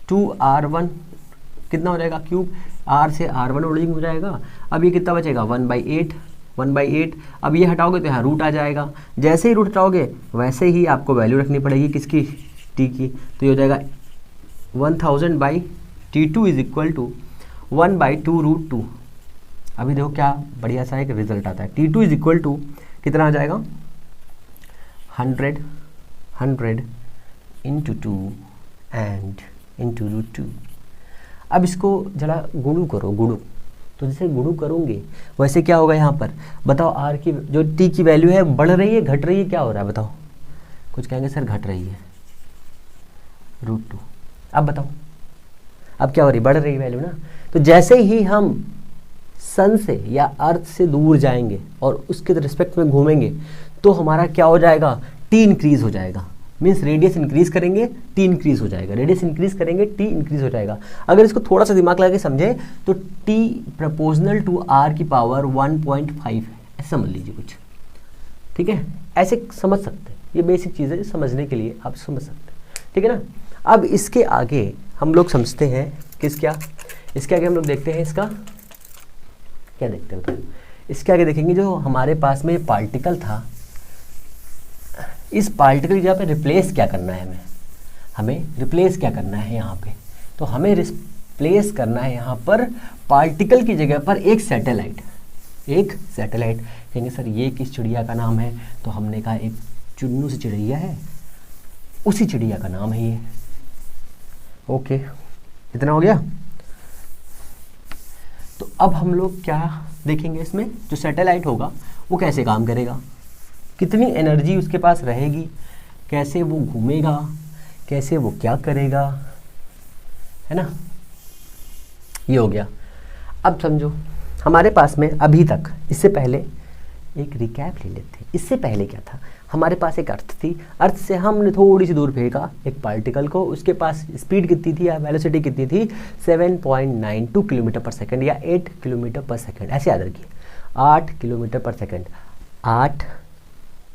2r1 कितना हो जाएगा क्यूब, r से r1 ओरिजिन हो जाएगा। अब ये कितना बचेगा, 1/8, 1/8। अब ये हटाओगे तो यहाँ रूट आ जाएगा। जैसे ही रूट हटाओगे वैसे ही आपको वैल्यू रखनी पड़ेगी किसकी, t की। तो ये हो जाएगा 1000 by T2 is equal to 1/2√2। अभी देखो क्या बढ़िया सा एक रिजल्ट आता है। T2 इज इक्वल टू कितना आ जाएगा, 100 इंटू 2 एंड इंटू √2। अब इसको जरा गुणु करो, गुणु। तो जैसे गुणु करोगे वैसे क्या होगा यहाँ पर, बताओ आर की जो टी की वैल्यू है बढ़ रही है घट रही है, क्या हो रहा है बताओ। कुछ कहेंगे सर घट रही है, √2। अब बताओ अब क्या हो रही है, बढ़ रही है वैल्यू ना। तो जैसे ही हम सन से या अर्थ से दूर जाएंगे और उसके रिस्पेक्ट में घूमेंगे तो हमारा क्या हो जाएगा, टी इंक्रीज हो जाएगा। मीन्स रेडियस इंक्रीज करेंगे टी इंक्रीज हो जाएगा, रेडियस इंक्रीज करेंगे टी इंक्रीज हो जाएगा। अगर इसको थोड़ा सा दिमाग लगा के समझे तो टी प्रपोजनल टू आर की पावर 1.5 है, ऐसा समझ लीजिए कुछ। ठीक है, ऐसे समझ सकते हैं, ये बेसिक चीज़ें समझने के लिए आप समझ सकते हैं। ठीक है ना। अब इसके आगे हम लोग समझते हैं क्या, इसके आगे हम लोग देखते हैं इसका क्या देखते हैं। तो इसके आगे देखेंगे जो हमारे पास में पार्टिकल था, इस पार्टिकल की जगह पे रिप्लेस क्या करना है, हमें रिप्लेस क्या करना है यहाँ पे। तो हमें रिप्लेस करना है यहाँ पर पार्टिकल की जगह पर एक सैटेलाइट। कहेंगे सर ये किस चिड़िया का नाम है, तो हमने कहा एक चुन्नू से चिड़िया है, उसी चिड़िया का नाम है ये। ओके, इतना हो गया। तो अब हम लोग क्या देखेंगे, इसमें जो सैटेलाइट होगा वो कैसे काम करेगा, कितनी एनर्जी उसके पास रहेगी, कैसे वो घूमेगा, कैसे वो क्या करेगा, है ना। ये हो गया। अब समझो हमारे पास में अभी तक, इससे पहले एक रिकैप ले लेते हैं। इससे पहले क्या था, हमारे पास एक अर्थ थी, अर्थ से हमने थोड़ी सी दूर फेंका एक पार्टिकल को, उसके पास स्पीड कितनी थी या वेलोसिटी कितनी थी, 7.92 किलोमीटर पर सेकेंड या 8 किलोमीटर पर सेकेंड, ऐसे याद रखिए, 8 किलोमीटर पर सेकेंड। 8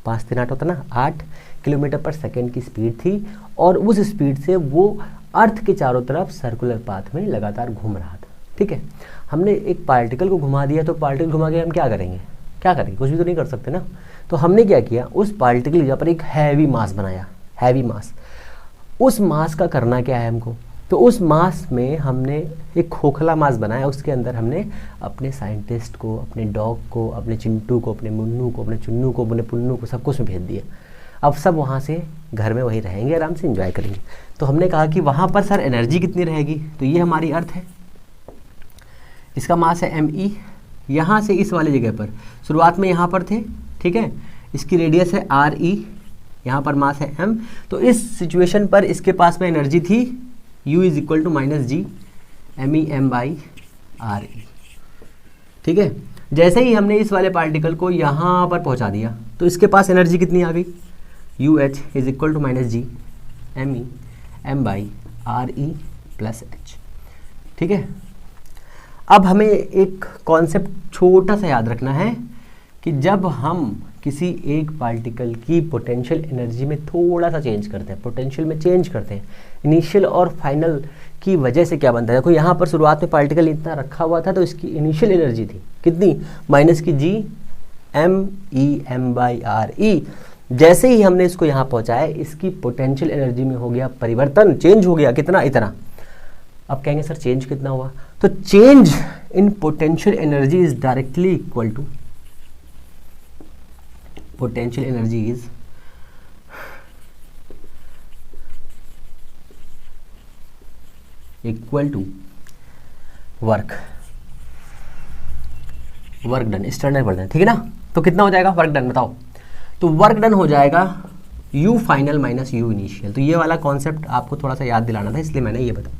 5 3 8 होता ना, 8 किलोमीटर पर सेकेंड की स्पीड थी और उस स्पीड से वो अर्थ के चारों तरफ सर्कुलर पाथ में लगातार घूम रहा था। ठीक है, हमने एक पार्टिकल को घुमा दिया, तो पार्टिकल घुमा के हम क्या करेंगे, कुछ भी तो नहीं कर सकते ना। तो हमने क्या किया, उस पार्टिकल की जगह पर एक हैवी मास बनाया, हैवी मास। उस मास का करना क्या है हमको, तो उस मास में हमने एक खोखला मास बनाया, उसके अंदर हमने अपने साइंटिस्ट को, अपने डॉग को, अपने चिंटू को, अपने मुन्नू को, अपने चुन्नू को, अपने पुन्नू को, सबको उसमें भेज दिया। अब सब वहाँ से घर में वहीं रहेंगे, आराम से एंजॉय करेंगे। तो हमने कहा कि वहाँ पर सर एनर्जी कितनी रहेगी, तो ये हमारी अर्थ है, इसका मास है me। यहाँ से इस वाली जगह पर शुरुआत में यहाँ पर थे, ठीक है, इसकी रेडियस है re, यहाँ पर मास है m। तो इस सिचुएशन पर इसके पास में एनर्जी थी u is equal to -g me/re। ठीक है, जैसे ही हमने इस वाले पार्टिकल को यहाँ पर पहुँचा दिया तो इसके पास एनर्जी कितनी आ गई, UH is equal to -g me/re plus h। ठीक है, अब हमें एक कॉन्सेप्ट छोटा सा याद रखना है कि जब हम किसी एक पार्टिकल की पोटेंशियल एनर्जी में थोड़ा सा चेंज करते हैं, पोटेंशियल में चेंज करते हैं, इनिशियल और फाइनल की वजह से क्या बनता है। देखो यहाँ पर शुरुआत में पार्टिकल इतना रखा हुआ था तो इसकी इनिशियल एनर्जी थी कितनी, -g me/re। जैसे ही हमने इसको यहाँ पहुँचाया इसकी पोटेंशियल एनर्जी में हो गया परिवर्तन, चेंज हो गया, कितना, इतना। अब कहेंगे सर चेंज कितना हुआ, तो change in potential energy is directly equal to potential energy is equal to work done, external work done. ठीक है ना, तो कितना हो जाएगा वर्क डन, बताओ। तो वर्क डन हो जाएगा u फाइनल -u इनिशियल। तो ये वाला कॉन्सेप्ट आपको थोड़ा सा याद दिलाना था, इसलिए मैंने ये बताया।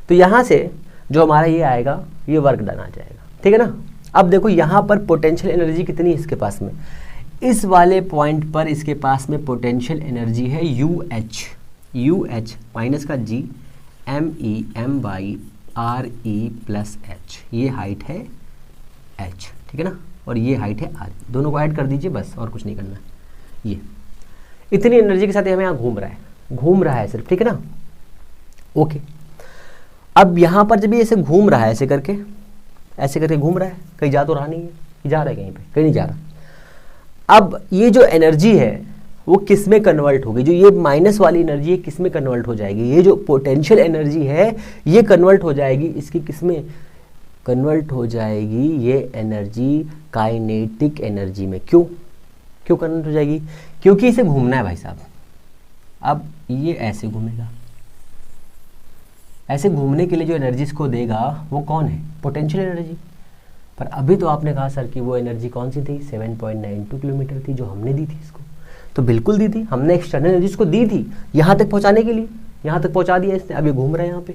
तो यहाँ से जो हमारा ये आएगा ये वर्क डन आ जाएगा, ठीक है ना। अब देखो यहाँ पर पोटेंशियल एनर्जी कितनी है इसके पास में, इस वाले पॉइंट पर इसके पास में पोटेंशियल एनर्जी है UH माइनस का G MEM/RE प्लस H, ये हाइट है H, ठीक है ना, और ये हाइट है R, दोनों को ऐड कर दीजिए बस, और कुछ नहीं करना है। ये इतनी एनर्जी के साथ हमें यहाँ घूम रहा है सिर्फ, ठीक है ना। ओके, अब यहाँ पर जब ये ऐसे घूम रहा है, ऐसे करके घूम रहा है, कहीं जा तो रहा नहीं है, जा रहा है कहीं पे, कहीं नहीं जा रहा। अब ये जो एनर्जी है वो किस में कन्वर्ट होगी, जो ये माइनस वाली एनर्जी है किस में कन्वर्ट हो जाएगी, ये जो पोटेंशियल एनर्जी है ये कन्वर्ट हो जाएगी इसकी किस में कन्वर्ट हो जाएगी, ये एनर्जी काइनेटिक एनर्जी में। क्यों कन्वर्ट हो जाएगी, क्योंकि इसे घूमना है भाई साहब। अब ये ऐसे घूमेगा, ऐसे घूमने के लिए जो एनर्जी इसको देगा वो कौन है, पोटेंशियल एनर्जी। पर अभी तो आपने कहा सर कि वो एनर्जी कौन सी थी, 7.92 किलोमीटर थी जो हमने दी थी इसको, तो बिल्कुल दी थी हमने, एक्सटर्नल एनर्जी इसको दी थी यहाँ तक पहुँचाने के लिए, यहाँ तक पहुँचा दिया इसने, अब ये घूम रहा है यहाँ पे।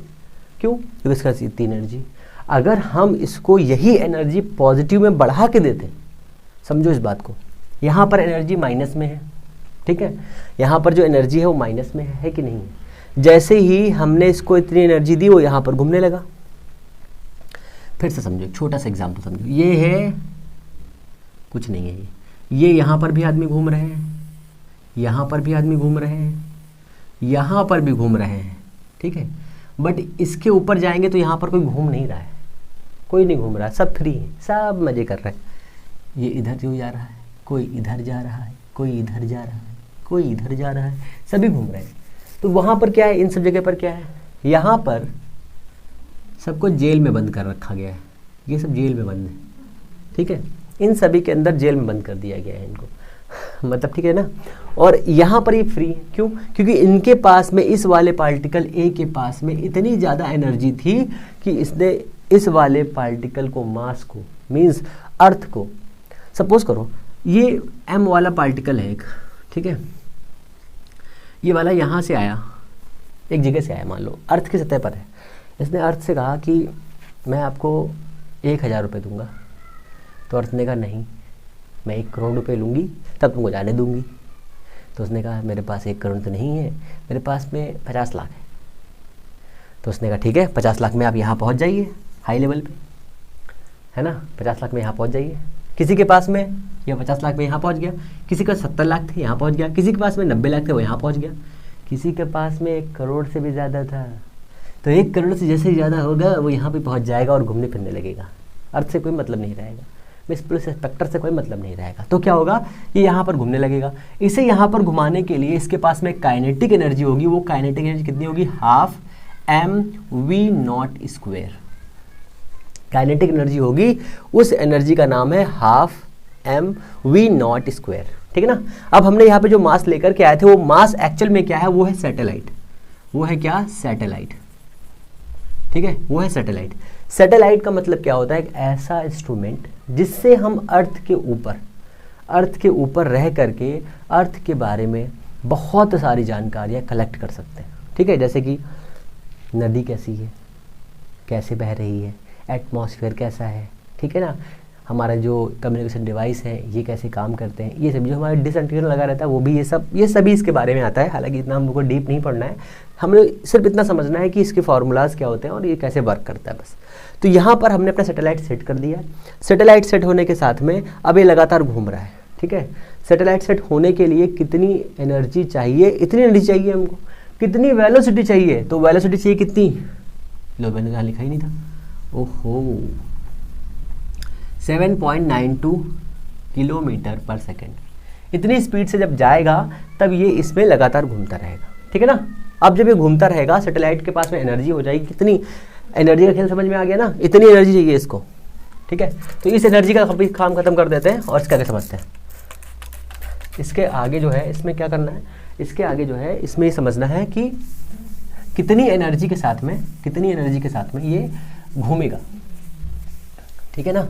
क्यों, क्योंकि इसका इतनी एनर्जी। अगर हम इसको यही एनर्जी पॉजिटिव में बढ़ा के देते, समझो इस बात को, यहाँ पर एनर्जी माइनस में है, ठीक है, यहाँ पर जो एनर्जी है वो माइनस में है कि नहीं है। जैसे ही हमने इसको इतनी एनर्जी दी वो यहाँ पर घूमने लगा। फिर से समझो, छोटा सा एग्जाम्पल समझो, ये है कुछ नहीं है, ये यहाँ पर भी आदमी घूम रहे हैं, यहाँ पर भी आदमी घूम रहे हैं, यहाँ पर भी घूम रहे हैं, ठीक है। बट इसके ऊपर जाएंगे तो यहाँ पर कोई घूम नहीं रहा है, कोई नहीं घूम रहा है, सब फ्री है, सब मज़े कर रहे हैं। ये इधर क्यों जा रहा है, कोई इधर जा रहा है, कोई इधर जा रहा है, कोई इधर जा रहा है, सभी घूम रहे हैं। तो वहाँ पर क्या है, इन सब जगह पर क्या है, यहाँ पर सबको जेल में बंद कर रखा गया है, ये सब जेल में बंद है, ठीक है, इन सभी के अंदर जेल में बंद कर दिया गया है इनको मतलब, ठीक है ना। और यहाँ पर ये फ्री है, क्यों, क्योंकि इनके पास में, इस वाले पार्टिकल ए के पास में इतनी ज़्यादा एनर्जी थी कि इसने इस वाले पार्टिकल को, मास को, मीन्स अर्थ को, सपोज करो ये m वाला पार्टिकल है एक, ठीक है, ये वाला यहाँ से आया, एक जगह से आया, मान लो अर्थ की सतह पर है, इसने अर्थ से कहा कि मैं आपको 1000 रुपये दूंगा, तो अर्थ ने कहा नहीं, मैं 1 करोड़ रुपये लूँगी तब तुमको जाने दूंगी। तो उसने कहा मेरे पास 1 करोड़ तो नहीं है, मेरे पास में 50 लाख है। तो उसने कहा ठीक है, 50 लाख में आप यहाँ पहुँच जाइए, हाई लेवल पे, है ना, 50 लाख में यहाँ पहुँच जाइए। किसी के पास में या 50 लाख में यहाँ पहुँच गया, किसी का 70 लाख थे यहाँ पहुँच गया, किसी के पास में 90 लाख थे वो यहाँ पहुँच गया, किसी के पास में 1 करोड़ से भी ज़्यादा था, तो 1 करोड़ से जैसे ही ज़्यादा होगा वो यहाँ पे पहुँच जाएगा और घूमने फिरने लगेगा, अर्थ से कोई मतलब नहीं रहेगा, इस पुलिस इंस्पेक्टर से कोई मतलब नहीं रहेगा। तो क्या होगा, ये यहाँ पर घूमने लगेगा। इसे यहाँ पर घुमाने के लिए इसके पास में काइनेटिक एनर्जी होगी, वो काइनेटिक एनर्जी कितनी होगी, 12 mv0 काइनेटिक एनर्जी होगी, उस एनर्जी का नाम है 12 mv0 स्क्वायर, ठीक है ना। अब हमने यहाँ पे जो मास लेकर के आए थे, वो मास एक्चुअल में क्या है, वो है सैटेलाइट, वो है क्या, सैटेलाइट, ठीक है, वो है सैटेलाइट। सैटेलाइट का मतलब क्या होता है, एक ऐसा इंस्ट्रूमेंट जिससे हम अर्थ के ऊपर रह करके अर्थ के बारे में बहुत सारी जानकारियाँ कलेक्ट कर सकते हैं, ठीक है। जैसे कि नदी कैसी है, कैसे बह रही है, एटमॉस्फेयर कैसा है, ठीक है ना, हमारा जो कम्युनिकेशन डिवाइस है ये कैसे काम करते हैं, ये सब जो हमारा डिसइंटीग्रेशन लगा रहता है वो भी, ये सभी इसके बारे में आता है। हालांकि इतना हम लोग को डीप नहीं पढ़ना है, हमें सिर्फ इतना समझना है कि इसके फार्मूलाज क्या होते हैं और ये कैसे वर्क करता है, बस। तो यहाँ पर हमने अपना सैटेलाइट सेट कर दिया है। सैटेलाइट सेट होने के साथ में अब ये लगातार घूम रहा है, ठीक है। सैटेलाइट सेट होने के लिए कितनी एनर्जी चाहिए, इतनी एनर्जी चाहिए हमको, कितनी वेलोसिटी चाहिए, तो वेलोसिटी चाहिए कितनी, लो मैंने यहाँ लिखा ही नहीं था, ओहो 7.92 किलोमीटर पर सेकेंड। इतनी स्पीड से जब जाएगा तब ये इसमें लगातार घूमता रहेगा, ठीक है ना। अब जब ये घूमता रहेगा, सैटेलाइट के पास में एनर्जी हो जाएगी, कितनी एनर्जी का खेल समझ में आ गया ना, इतनी एनर्जी चाहिए इसको, ठीक है। तो इस एनर्जी का काम खत्म कर देते हैं और इसका आगे समझते हैं। इसके आगे जो है, इसमें क्या करना है, इसके आगे जो है इसमें ये समझना है कि कितनी एनर्जी के साथ में ये घूमेगा, ठीक है ना,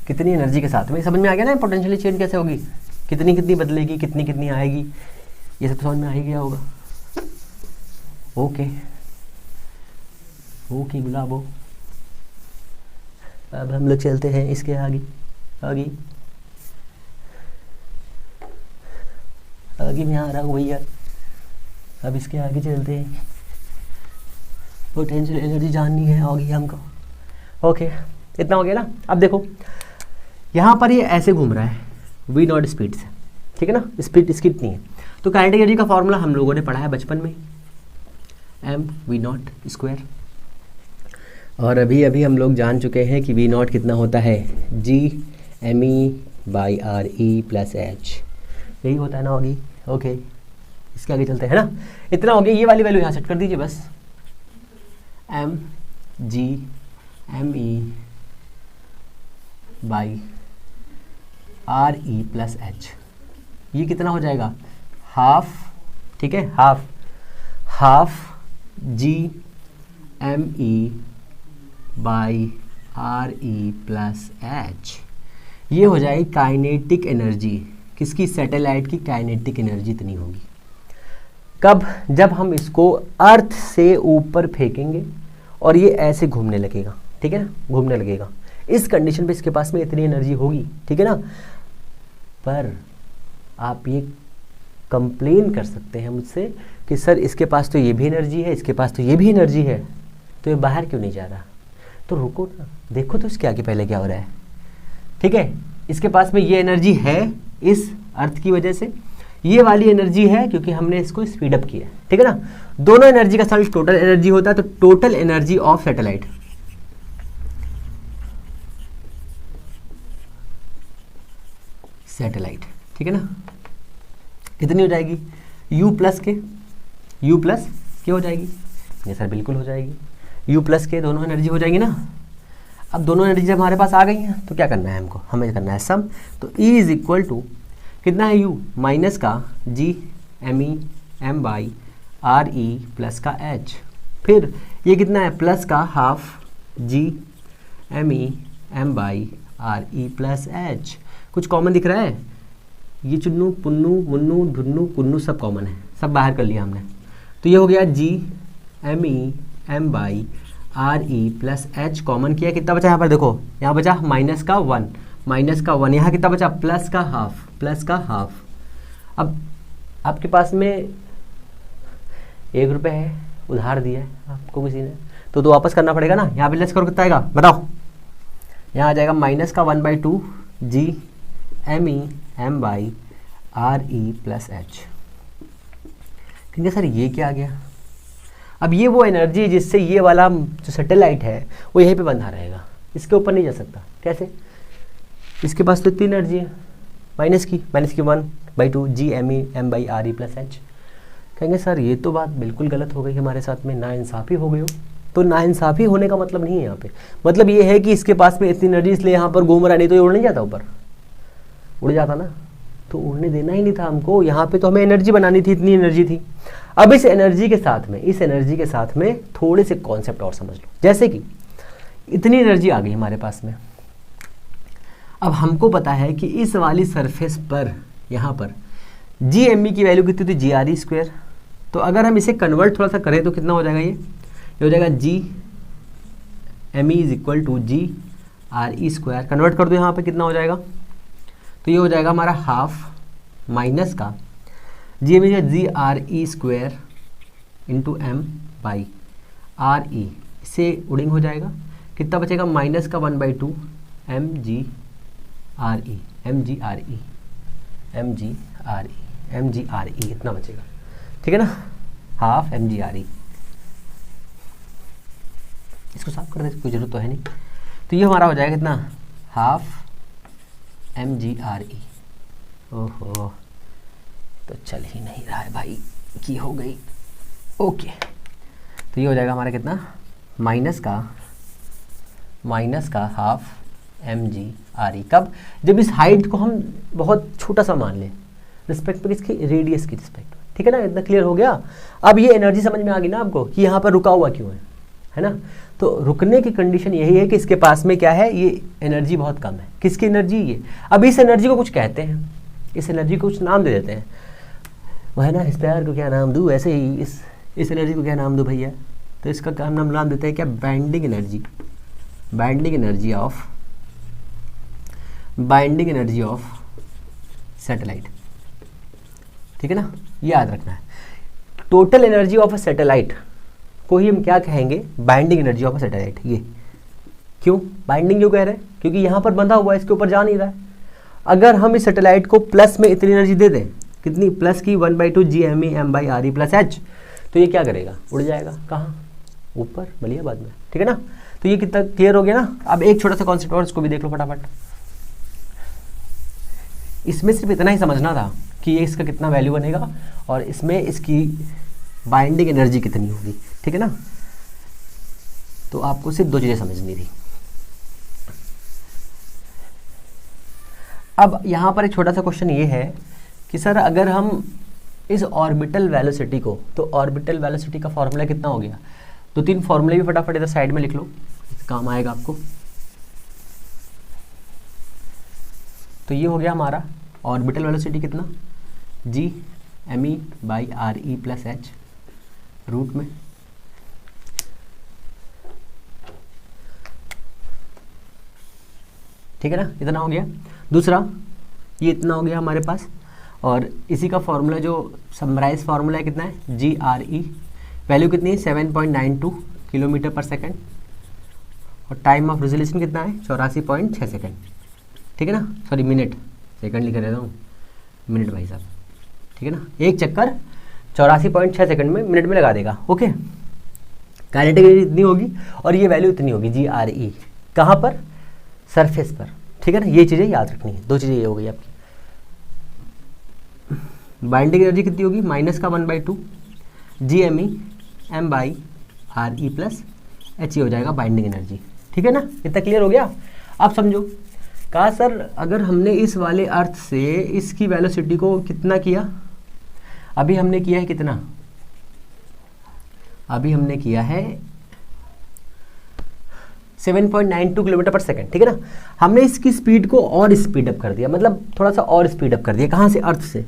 कितनी एनर्जी के साथ में, समझ में आ गया ना पोटेंशियल चेंज कैसे होगी, कितनी बदलेगी, कितनी आएगी, ये सब समझ में आ ही गया होगा। ओके गुलाबो, अब हम लोग चलते हैं इसके आगे आगे आगे मैं आ रहा हूँ भैया। अब इसके आगे चलते हैं, पोटेंशियल एनर्जी जाननी है आगे हमको। ओके, इतना हो गया ना। अब देखो यहाँ पर ये ऐसे घूम रहा है वी नॉट स्पीड से, ठीक है ना, स्पीड इसकी इतनी है। तो काइनेटिक एनर्जी का फॉर्मूला हम लोगों ने पढ़ा है बचपन में, एम वी नॉट स्क्वायर। और अभी अभी हम लोग जान चुके हैं कि वी नॉट कितना होता है, G M E by R E plus H, यही होता है ना होगी। ओके, इसके आगे चलते हैं ना। इतना हो गया, ये वाली वैल्यू यहाँ सेट कर दीजिए बस, M G M E by R E plus H, ये कितना हो जाएगा, हाफ, ठीक है, half G M E by R E plus H, ये हो जाएगी काइनेटिक एनर्जी। किसकी, सैटेलाइट की काइनेटिक एनर्जी इतनी होगी। कब, जब हम इसको अर्थ से ऊपर फेंकेंगे और ये ऐसे घूमने लगेगा, ठीक है ना, घूमने लगेगा। इस कंडीशन पे इसके पास में इतनी एनर्जी होगी, ठीक है ना। पर आप ये कंप्लेन कर सकते हैं मुझसे कि सर इसके पास तो ये भी एनर्जी है, इसके पास तो ये भी एनर्जी है, तो ये बाहर क्यों नहीं जा रहा। तो रुको ना, देखो तो इसके आगे पहले क्या हो रहा है, ठीक है। इसके पास में ये एनर्जी है इस अर्थ की वजह से, ये वाली एनर्जी है क्योंकि हमने इसको स्पीड अप किया, ठीक है ना। दोनों एनर्जी का सम टोटल एनर्जी होता है, तो टोटल एनर्जी ऑफ सैटेलाइट ठीक है ना, कितनी हो जाएगी, u प्लस के हो जाएगी। ये सर बिल्कुल हो जाएगी, u प्लस के दोनों एनर्जी हो जाएंगी ना। अब दोनों एनर्जी जब हमारे पास आ गई हैं तो क्या करना है हमको, हमें करना है सम। तो E इज इक्वल टू कितना है, u माइनस का G M E M by R E plus का एच, फिर ये कितना है प्लस का half G M E M by R E plus H. कुछ कॉमन दिख रहा है, ये चुन्नू पुन्नू मुन्नू धुन्नू कुन्नू सब कॉमन है, सब बाहर कर लिया हमने। तो ये हो गया G M E M by R E plus H, common किया, कितना बचा यहाँ पर देखो, यहाँ बचा माइनस का वन, यहाँ कितना बचा प्लस का हाफ। अब आपके पास में 1 रुपये है, उधार दिया है आपको किसी ने, तो वापस करना पड़ेगा ना। यहाँ पे लेस करो कितना आएगा बताओ, यहाँ आ जाएगा माइनस का 1/2 G M E M by R E plus H. क्योंकि सर ये क्या आ गया, अब ये वो एनर्जी जिससे ये वाला जो सैटेलाइट है वो यहीं पे बंधा रहेगा, इसके ऊपर नहीं जा सकता। कैसे, इसके पास तो इतनी एनर्जी है, माइनस की 1/2 G M E M by R E plus H. कहेंगे सर ये तो बात बिल्कुल गलत हो गई हमारे साथ में, नाइंसाफ़ी हो गई हो। तो नाइंसाफ़ी होने का मतलब नहीं है यहाँ पे, मतलब ये है कि इसके पास में इतनी एनर्जी इसलिए यहाँ पर घूम रहा, नहीं तो ये उड़ नहीं जाता, ऊपर उड़ जाता ना, तो उड़ने देना ही नहीं था हमको। यहाँ पे तो हमें एनर्जी बनानी थी, इतनी एनर्जी थी। अब इस एनर्जी के साथ में थोड़े से कॉन्सेप्ट और समझ लो, जैसे कि इतनी एनर्जी आ गई हमारे पास में। अब हमको पता है कि इस वाली सरफेस पर यहाँ पर जी एम ई की वैल्यू कितनी थी, जी आर ई स्क्वायर। तो अगर हम इसे कन्वर्ट थोड़ा सा करें तो कितना हो जाएगा, ये हो जाएगा G M E is equal to G R E square. Convert कर दो यहाँ पे कितना हो जाएगा, तो ये हो जाएगा हमारा हाफ माइनस का G M E G R E square into M by R E, इससे उडिंग हो जाएगा, कितना बचेगा माइनस का 1/2 एम जी आर ई इतना बचेगा, ठीक है ना, half M G R E. इसको साफ कर देते, कोई जरूरत तो है नहीं। तो ये हमारा हो जाएगा कितना, half M G R E. ओहो, तो चल ही नहीं रहा है भाई, की हो गई। ओके, तो ये हो जाएगा हमारा कितना, माइनस का half M G R E. कब, जब इस हाइट को हम बहुत छोटा सा मान लें, रिस्पेक्ट पर किसकी, रेडियस की रिस्पेक्ट, ठीक है ना। इतना क्लियर हो गया। अब ये एनर्जी समझ में आ गई ना आपको कि यहाँ पर रुका हुआ क्यों है ना। तो रुकने की कंडीशन यही है कि इसके पास में क्या है, ये एनर्जी बहुत कम है। किसकी एनर्जी, ये। अब इस एनर्जी को कुछ कहते हैं, इस एनर्जी को कुछ नाम दे देते हैं, वो है ना, इस प्यार को क्या नाम दूँ, ऐसे ही इस एनर्जी को क्या नाम दूँ भैया, तो इसका क्या नाम देते हैं, क्या, binding energy. Binding energy of satellite, ठीक है ना, ये याद रखना है। Total energy of a satellite को ही हम क्या कहेंगे, binding energy of a satellite. ये क्यों बाइंडिंग क्यों कह रहे हैं, क्योंकि यहाँ पर बंधा हुआ है, इसके ऊपर जा नहीं रहा है। अगर हम इस सैटेलाइट को प्लस में इतनी एनर्जी दे दें, कितनी, प्लस की 1/2 GME m/RE+H, तो ये क्या करेगा, उड़ जाएगा, कहाँ, ऊपर मलियाबाद में, ठीक है ना। तो ये कितना क्लियर हो गया ना। अब एक छोटा सा कॉन्सेप्ट और, इसको भी देख लो फटाफट। इसमें सिर्फ इतना ही समझना था कि ये इसका कितना वैल्यू बनेगा और इसमें इसकी बाइंडिंग एनर्जी कितनी होगी, ठीक है ना। तो आपको सिर्फ 2 चीज़ें समझनी थी। अब यहाँ पर एक छोटा सा क्वेश्चन ये है कि सर अगर हम इस ऑर्बिटल वेलोसिटी को, तो ऑर्बिटल वेलोसिटी का फॉर्मूला कितना हो गया, 2-3 फॉर्मूले भी फटाफट इधर साइड में लिख लो, काम आएगा आपको। तो ये हो गया हमारा ऑर्बिटल वेलोसिटी कितना, GME/RE+H रूट में, ठीक है ना, इतना हो गया। दूसरा ये इतना हो गया हमारे पास, और इसी का फॉर्मूला जो समराइज फार्मूला है कितना है, GRE, वैल्यू कितनी है 7.92 किलोमीटर पर सेकेंड, और टाइम ऑफ रेजोल्यूशन कितना है 84.6 सेकेंड, ठीक है ना, सॉरी मिनट, सेकंड लिख देता हूँ, मिनट भाई साहब, ठीक है ना। एक चक्कर 84.6 सेकंड में, मिनट में लगा देगा, ओके। काइनेटिक एनर्जी इतनी होगी और ये वैल्यू इतनी होगी GRE, कहाँ पर, सरफेस पर, ठीक है ना। ये चीज़ें याद रखनी है, 2 चीज़ें ये हो गई आपकी। बाइंडिंग एनर्जी कितनी होगी, माइनस का 1/2 GME m/RE+H हो जाएगा बाइंडिंग एनर्जी, ठीक है ना। इतना क्लियर हो गया। आप समझो, कहा सर अगर हमने इस वाले अर्थ से इसकी वेलोसिटी को कितना किया, अभी हमने किया है कितना, अभी हमने किया है 7.92 किलोमीटर पर सेकेंड, ठीक है ना। हमने इसकी स्पीड को और स्पीड अप कर दिया, मतलब थोड़ा सा और स्पीड अप कर दिया, कहाँ से, अर्थ से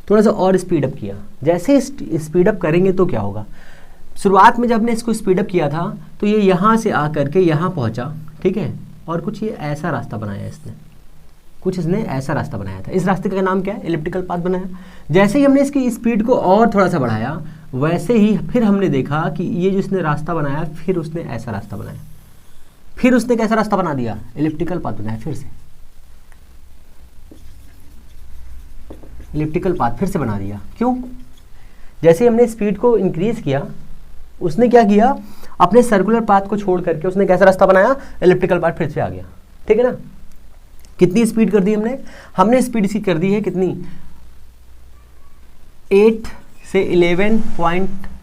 थोड़ा सा और स्पीड अप किया। जैसे स्पीड अप करेंगे तो क्या होगा, शुरुआत में जब हमने इसको स्पीड अप किया था तो ये यहाँ से आकर के यहाँ पहुँचा, ठीक है, और कुछ ये ऐसा रास्ता बनाया इसने, कुछ इसने ऐसा रास्ता बनाया था। इस रास्ते का नाम क्या है, एलिप्टिकल पाथ बनाया। जैसे ही हमने इसकी स्पीड को और थोड़ा सा बढ़ाया, वैसे ही फिर हमने देखा कि ये जो इसने रास्ता बनाया, फिर उसने ऐसा रास्ता बनाया, फिर उसने कैसा रास्ता बना दिया, एलिप्टिकल पाथ बनाया, फिर से एलिप्टिकल पाथ फिर से बना दिया। क्यों, जैसे हमने स्पीड को इंक्रीज किया, उसने क्या किया, अपने सर्कुलर पाथ को छोड़ करके उसने कैसा रास्ता बनाया, एलिप्टिकल पाथ फिर से आ गया, ठीक है ना। कितनी स्पीड कर दी हमने स्पीड इसकी कर दी है कितनी, 8 से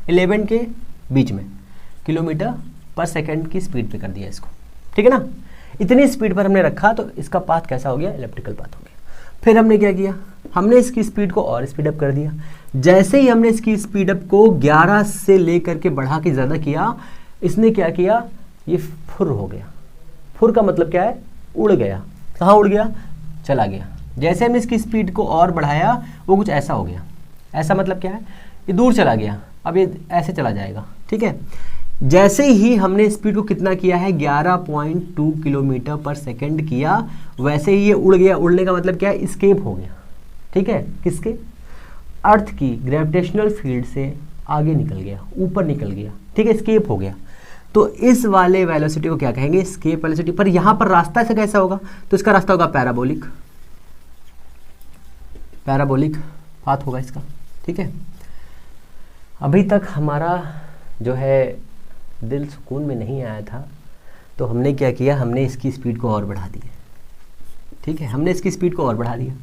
11 के बीच में किलोमीटर पर सेकंड की स्पीड पे कर दिया इसको, ठीक है ना। इतनी स्पीड पर हमने रखा तो इसका पाथ कैसा हो गया, एलिप्टिकल पाथ हो गया। फिर हमने क्या किया, हमने इसकी स्पीड को और स्पीड अप कर दिया। जैसे ही हमने इसकी स्पीड अप को 11 से लेकर के बढ़ा के ज़्यादा किया, इसने क्या किया, ये फुर हो गया। फुर का मतलब क्या है, उड़ गया। कहाँ उड़ गया, चला गया। जैसे हमने इसकी स्पीड को और बढ़ाया, वो कुछ ऐसा हो गया। ऐसा मतलब क्या है, ये दूर चला गया, अब ये ऐसे चला जाएगा, ठीक है। जैसे ही हमने स्पीड को कितना किया है, 11.2 किलोमीटर पर सेकंड किया, वैसे ही ये उड़ गया। उड़ने का मतलब क्या है, स्केप हो गया, ठीक है, किसके, अर्थ की ग्रेविटेशनल फील्ड से आगे निकल गया, ऊपर निकल गया, ठीक है, स्केप हो गया। तो इस वाले वेलोसिटी को क्या कहेंगे, स्केप वेलोसिटी। पर यहाँ पर रास्ता ऐसा कैसा होगा, तो इसका रास्ता होगा पैराबोलिक, पैराबोलिक पाथ होगा इसका, ठीक है। अभी तक हमारा जो है दिल सुकून में नहीं आया था, तो हमने क्या किया, हमने इसकी स्पीड को और बढ़ा दिया, ठीक है, हमने इसकी स्पीड को और बढ़ा दिया।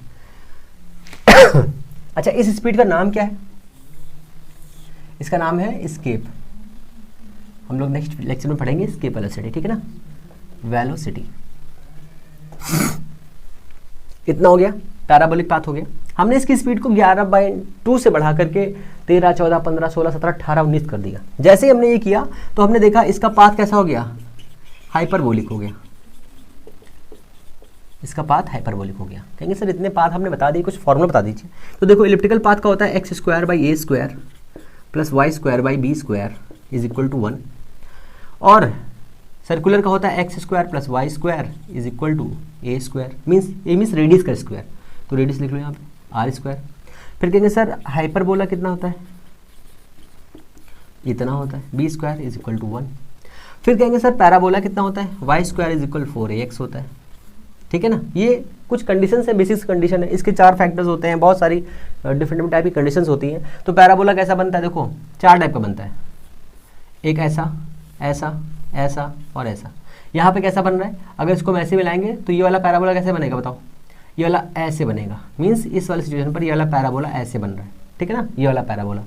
अच्छा, इस स्पीड का नाम क्या है, इसका नाम है स्केप। हम लोग नेक्स्ट लेक्चर में पढ़ेंगे स्केप वेलोसिटी, ठीक है ना, वेलोसिटी। इतना हो गया, पैराबोलिक पाथ हो गया। हमने इसकी स्पीड को 11/2 से बढ़ा करके 13, 14, 15, 16, 17, 18, 19 कर दिया। जैसे ही हमने ये किया तो हमने देखा इसका पाथ कैसा हो गया, हाइपरबोलिक हो गया। इसका पाथ हाइपरबोलिक हो गया। कहेंगे सर इतने पाथ हमने बता दिए, कुछ फॉर्मूला बता दीजिए। तो देखो, इलिप्टिकल पाथ का होता है x² + y² + b² = 1, और सर्कुलर का होता है X square plus Y square is equal to A square, means A means radius का स्क्वायर, तो रेडियस लिख लो यहाँ पे आर स्क्वायर। फिर कहेंगे सर हाइपरबोला कितना होता है, इतना होता है, B square is equal to 1। फिर कहेंगे सर पैराबोला कितना होता है, Y square is equal 4ax होता है, ठीक है ना। ये कुछ कंडीशन है, बेसिक कंडीशन है, इसके 4 फैक्टर्स होते हैं, बहुत सारी डिफरेंट टाइप की कंडीशंस होती हैं। तो पैराबोला कैसा बनता है, देखो 4 टाइप का बनता है, एक ऐसा, ऐसा, ऐसा और ऐसा। यहाँ पे कैसा बन रहा है, अगर इसको हम ऐसे मिलाएंगे तो ये वाला पैराबोला कैसे बनेगा बताओ, ये वाला ऐसे बनेगा, मीन्स इस वाले सिचुएशन पर ये वाला पैराबोला ऐसे बन रहा है, ठीक है ना, ये वाला पैराबोला।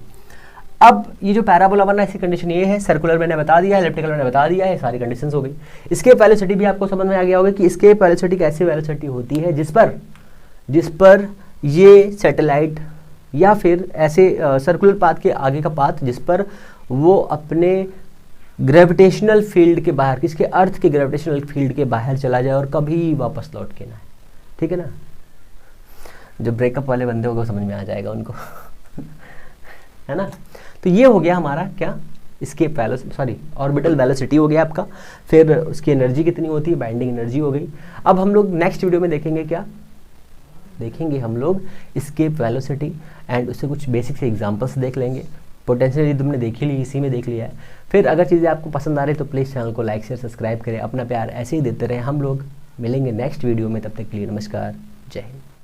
अब ये जो पैराबोला बन रहा है इसकी कंडीशन ये है, सर्कुलर मैंने बता दिया है, इलिप्टिकल मैंने बता दिया है, सारी कंडीशंस हो गई। एस्केप वेलोसिटी भी आपको समझ में आ गया होगा कि एस्केप वेलोसिटी कैसी वेलोसिटी होती है जिस पर ये सैटेलाइट या फिर ऐसे सर्कुलर पाथ के आगे का पाथ जिस पर वो अपने ग्रेविटेशनल फील्ड के बाहर, किसके, अर्थ के ग्रेविटेशनल फील्ड के बाहर चला जाए और कभी वापस लौट के ना आए, ठीक है ना। जो ब्रेकअप वाले बंदे होंगे समझ में आ जाएगा उनको है ना। तो ये हो गया हमारा क्या, escape velocity, sorry orbital velocity हो गया आपका। फिर उसकी एनर्जी कितनी होती है, बाइंडिंग एनर्जी हो गई। अब हम लोग नेक्स्ट वीडियो में देखेंगे क्या, देखेंगे हम लोग एस्केप वेलोसिटी एंड उससे कुछ बेसिक से एग्जांपल्स देख लेंगे। पोटेंशियल तुमने देख ही ली, इसी में देख लिया है। फिर अगर चीज़ें आपको पसंद आ रही तो प्लीज़ चैनल को लाइक शेयर सब्सक्राइब करें, अपना प्यार ऐसे ही देते रहें। हम लोग मिलेंगे नेक्स्ट वीडियो में, तब तक के लिए नमस्कार, जय हिंद।